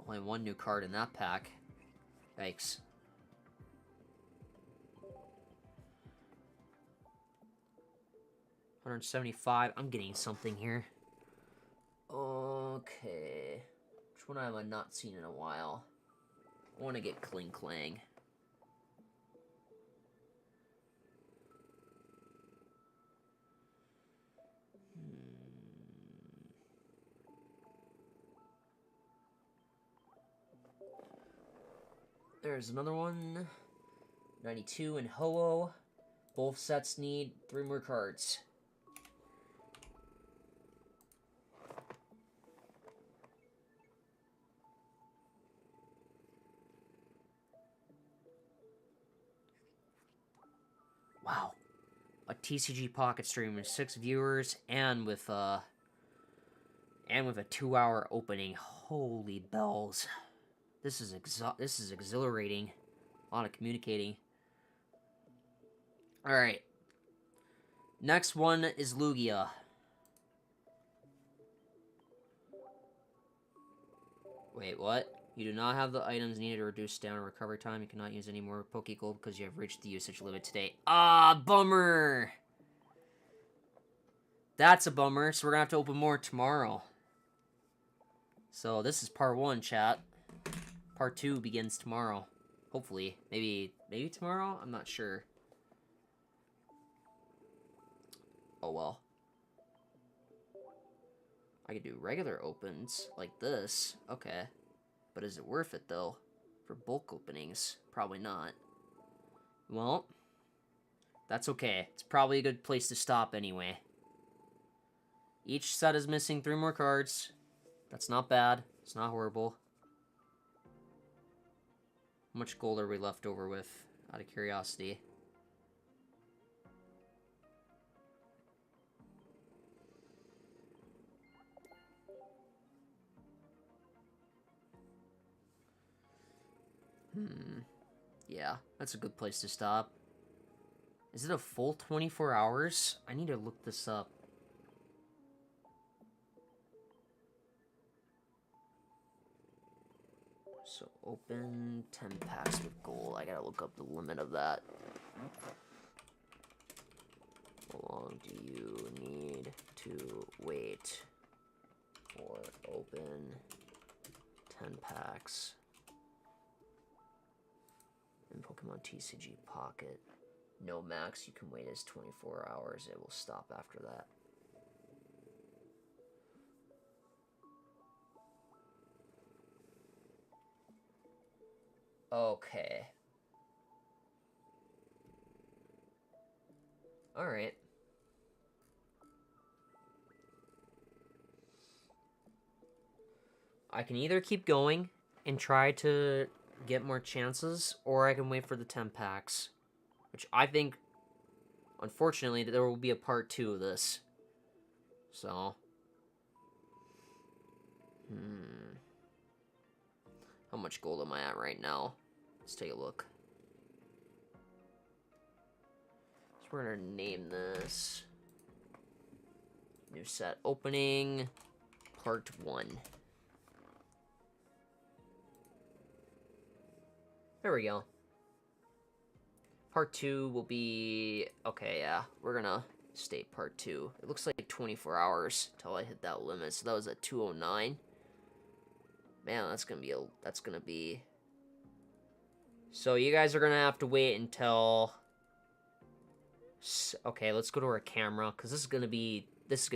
Speaker 1: Only one new card in that pack. Yikes. $175. I'm getting something here. Okay. Which one have I not seen in a while? I want to get Kling Klang. There's another one. 92 in Ho-Oh. Both sets need 3 more cards. Wow. A TCG Pocket stream with 6 viewers and with a 2-hour opening. Holy bells. This is exhilarating. A lot of communicating. Alright. Next one is Lugia. Wait, what? You do not have the items needed to reduce down recovery time. You cannot use any more Pokegold because you have reached the usage limit today. Ah, bummer! That's a bummer, so we're gonna have to open more tomorrow. So this is part 1, chat. Part 2 begins tomorrow. Hopefully. Maybe tomorrow? I'm not sure. Oh well. I could do regular opens like this. Okay. But is it worth it though? For bulk openings? Probably not. Well, that's okay. It's probably a good place to stop anyway. Each set is missing 3 more cards. That's not bad. It's not horrible. How much gold are we left over with, out of curiosity? Yeah, that's a good place to stop. Is it a full 24 hours? I need to look this up. So open 10 packs with gold. I gotta look up the limit of that. How long do you need to wait for open 10 packs in Pokemon TCG Pocket? No max you can wait is 24 hours. It will stop after that. Okay. Alright. I can either keep going and try to get more chances, or I can wait for the 10 packs. which I think, unfortunately, there will be a part 2 of this. So, how much gold am I at right now? Let's take a look. So we're gonna name this new set opening part 1. There we go. Part 2 will be... Okay, yeah. We're gonna state part 2. It looks like 24 hours till I hit that limit. So that was at 2:09. Man, that's gonna be... So you guys are gonna have to wait until... Okay, let's go to our camera, because this is gonna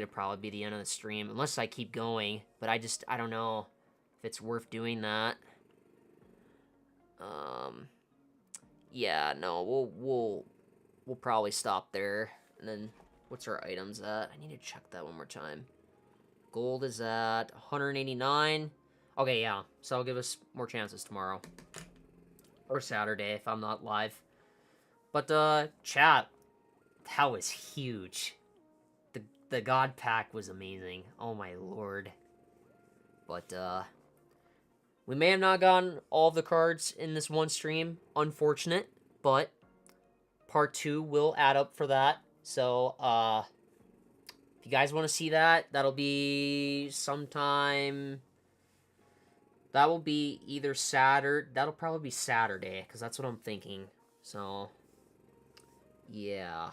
Speaker 1: probably be the end of the stream, unless I keep going. But I don't know if it's worth doing that. Yeah, no, we'll probably stop there. And then, what's our items at? I need to check that one more time. Gold is at 189. Okay, yeah, so I'll give us more chances tomorrow. Or Saturday, if I'm not live. But, chat, that was huge. The God Pack was amazing. Oh my lord. But, we may have not gotten all the cards in this one stream. Unfortunate. But part 2 will add up for that. So, if you guys want to see that, that'll be sometime... That will be either Saturday... That'll probably be Saturday, because that's what I'm thinking. So, yeah.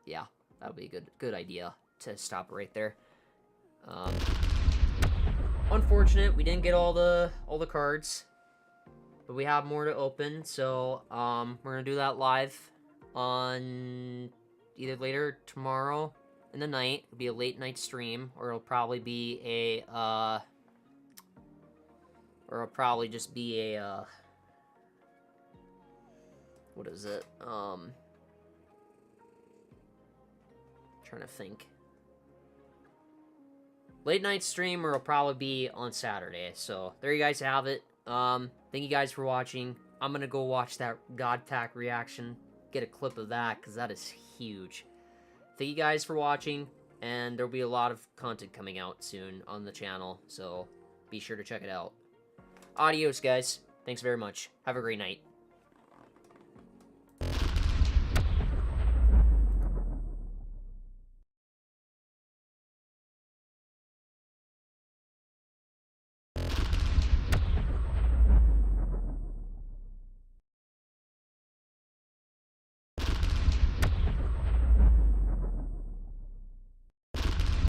Speaker 1: Yeah, that'll be a good idea to stop right there. Unfortunate, we didn't get all the cards, but we have more to open. So we're gonna do that live on either later tomorrow in the night. It'll be a late night stream, or it'll probably be a or it'll probably just be a what is it? Trying to think. Late night stream, or it'll probably be on Saturday. So there you guys have it. Thank you guys for watching. I'm gonna go watch that God Pack reaction, get a clip of that, because that is huge. Thank you guys for watching, and there'll be a lot of content coming out soon on the channel, so be sure to check it out. Adios, guys. Thanks very much. Have a great night.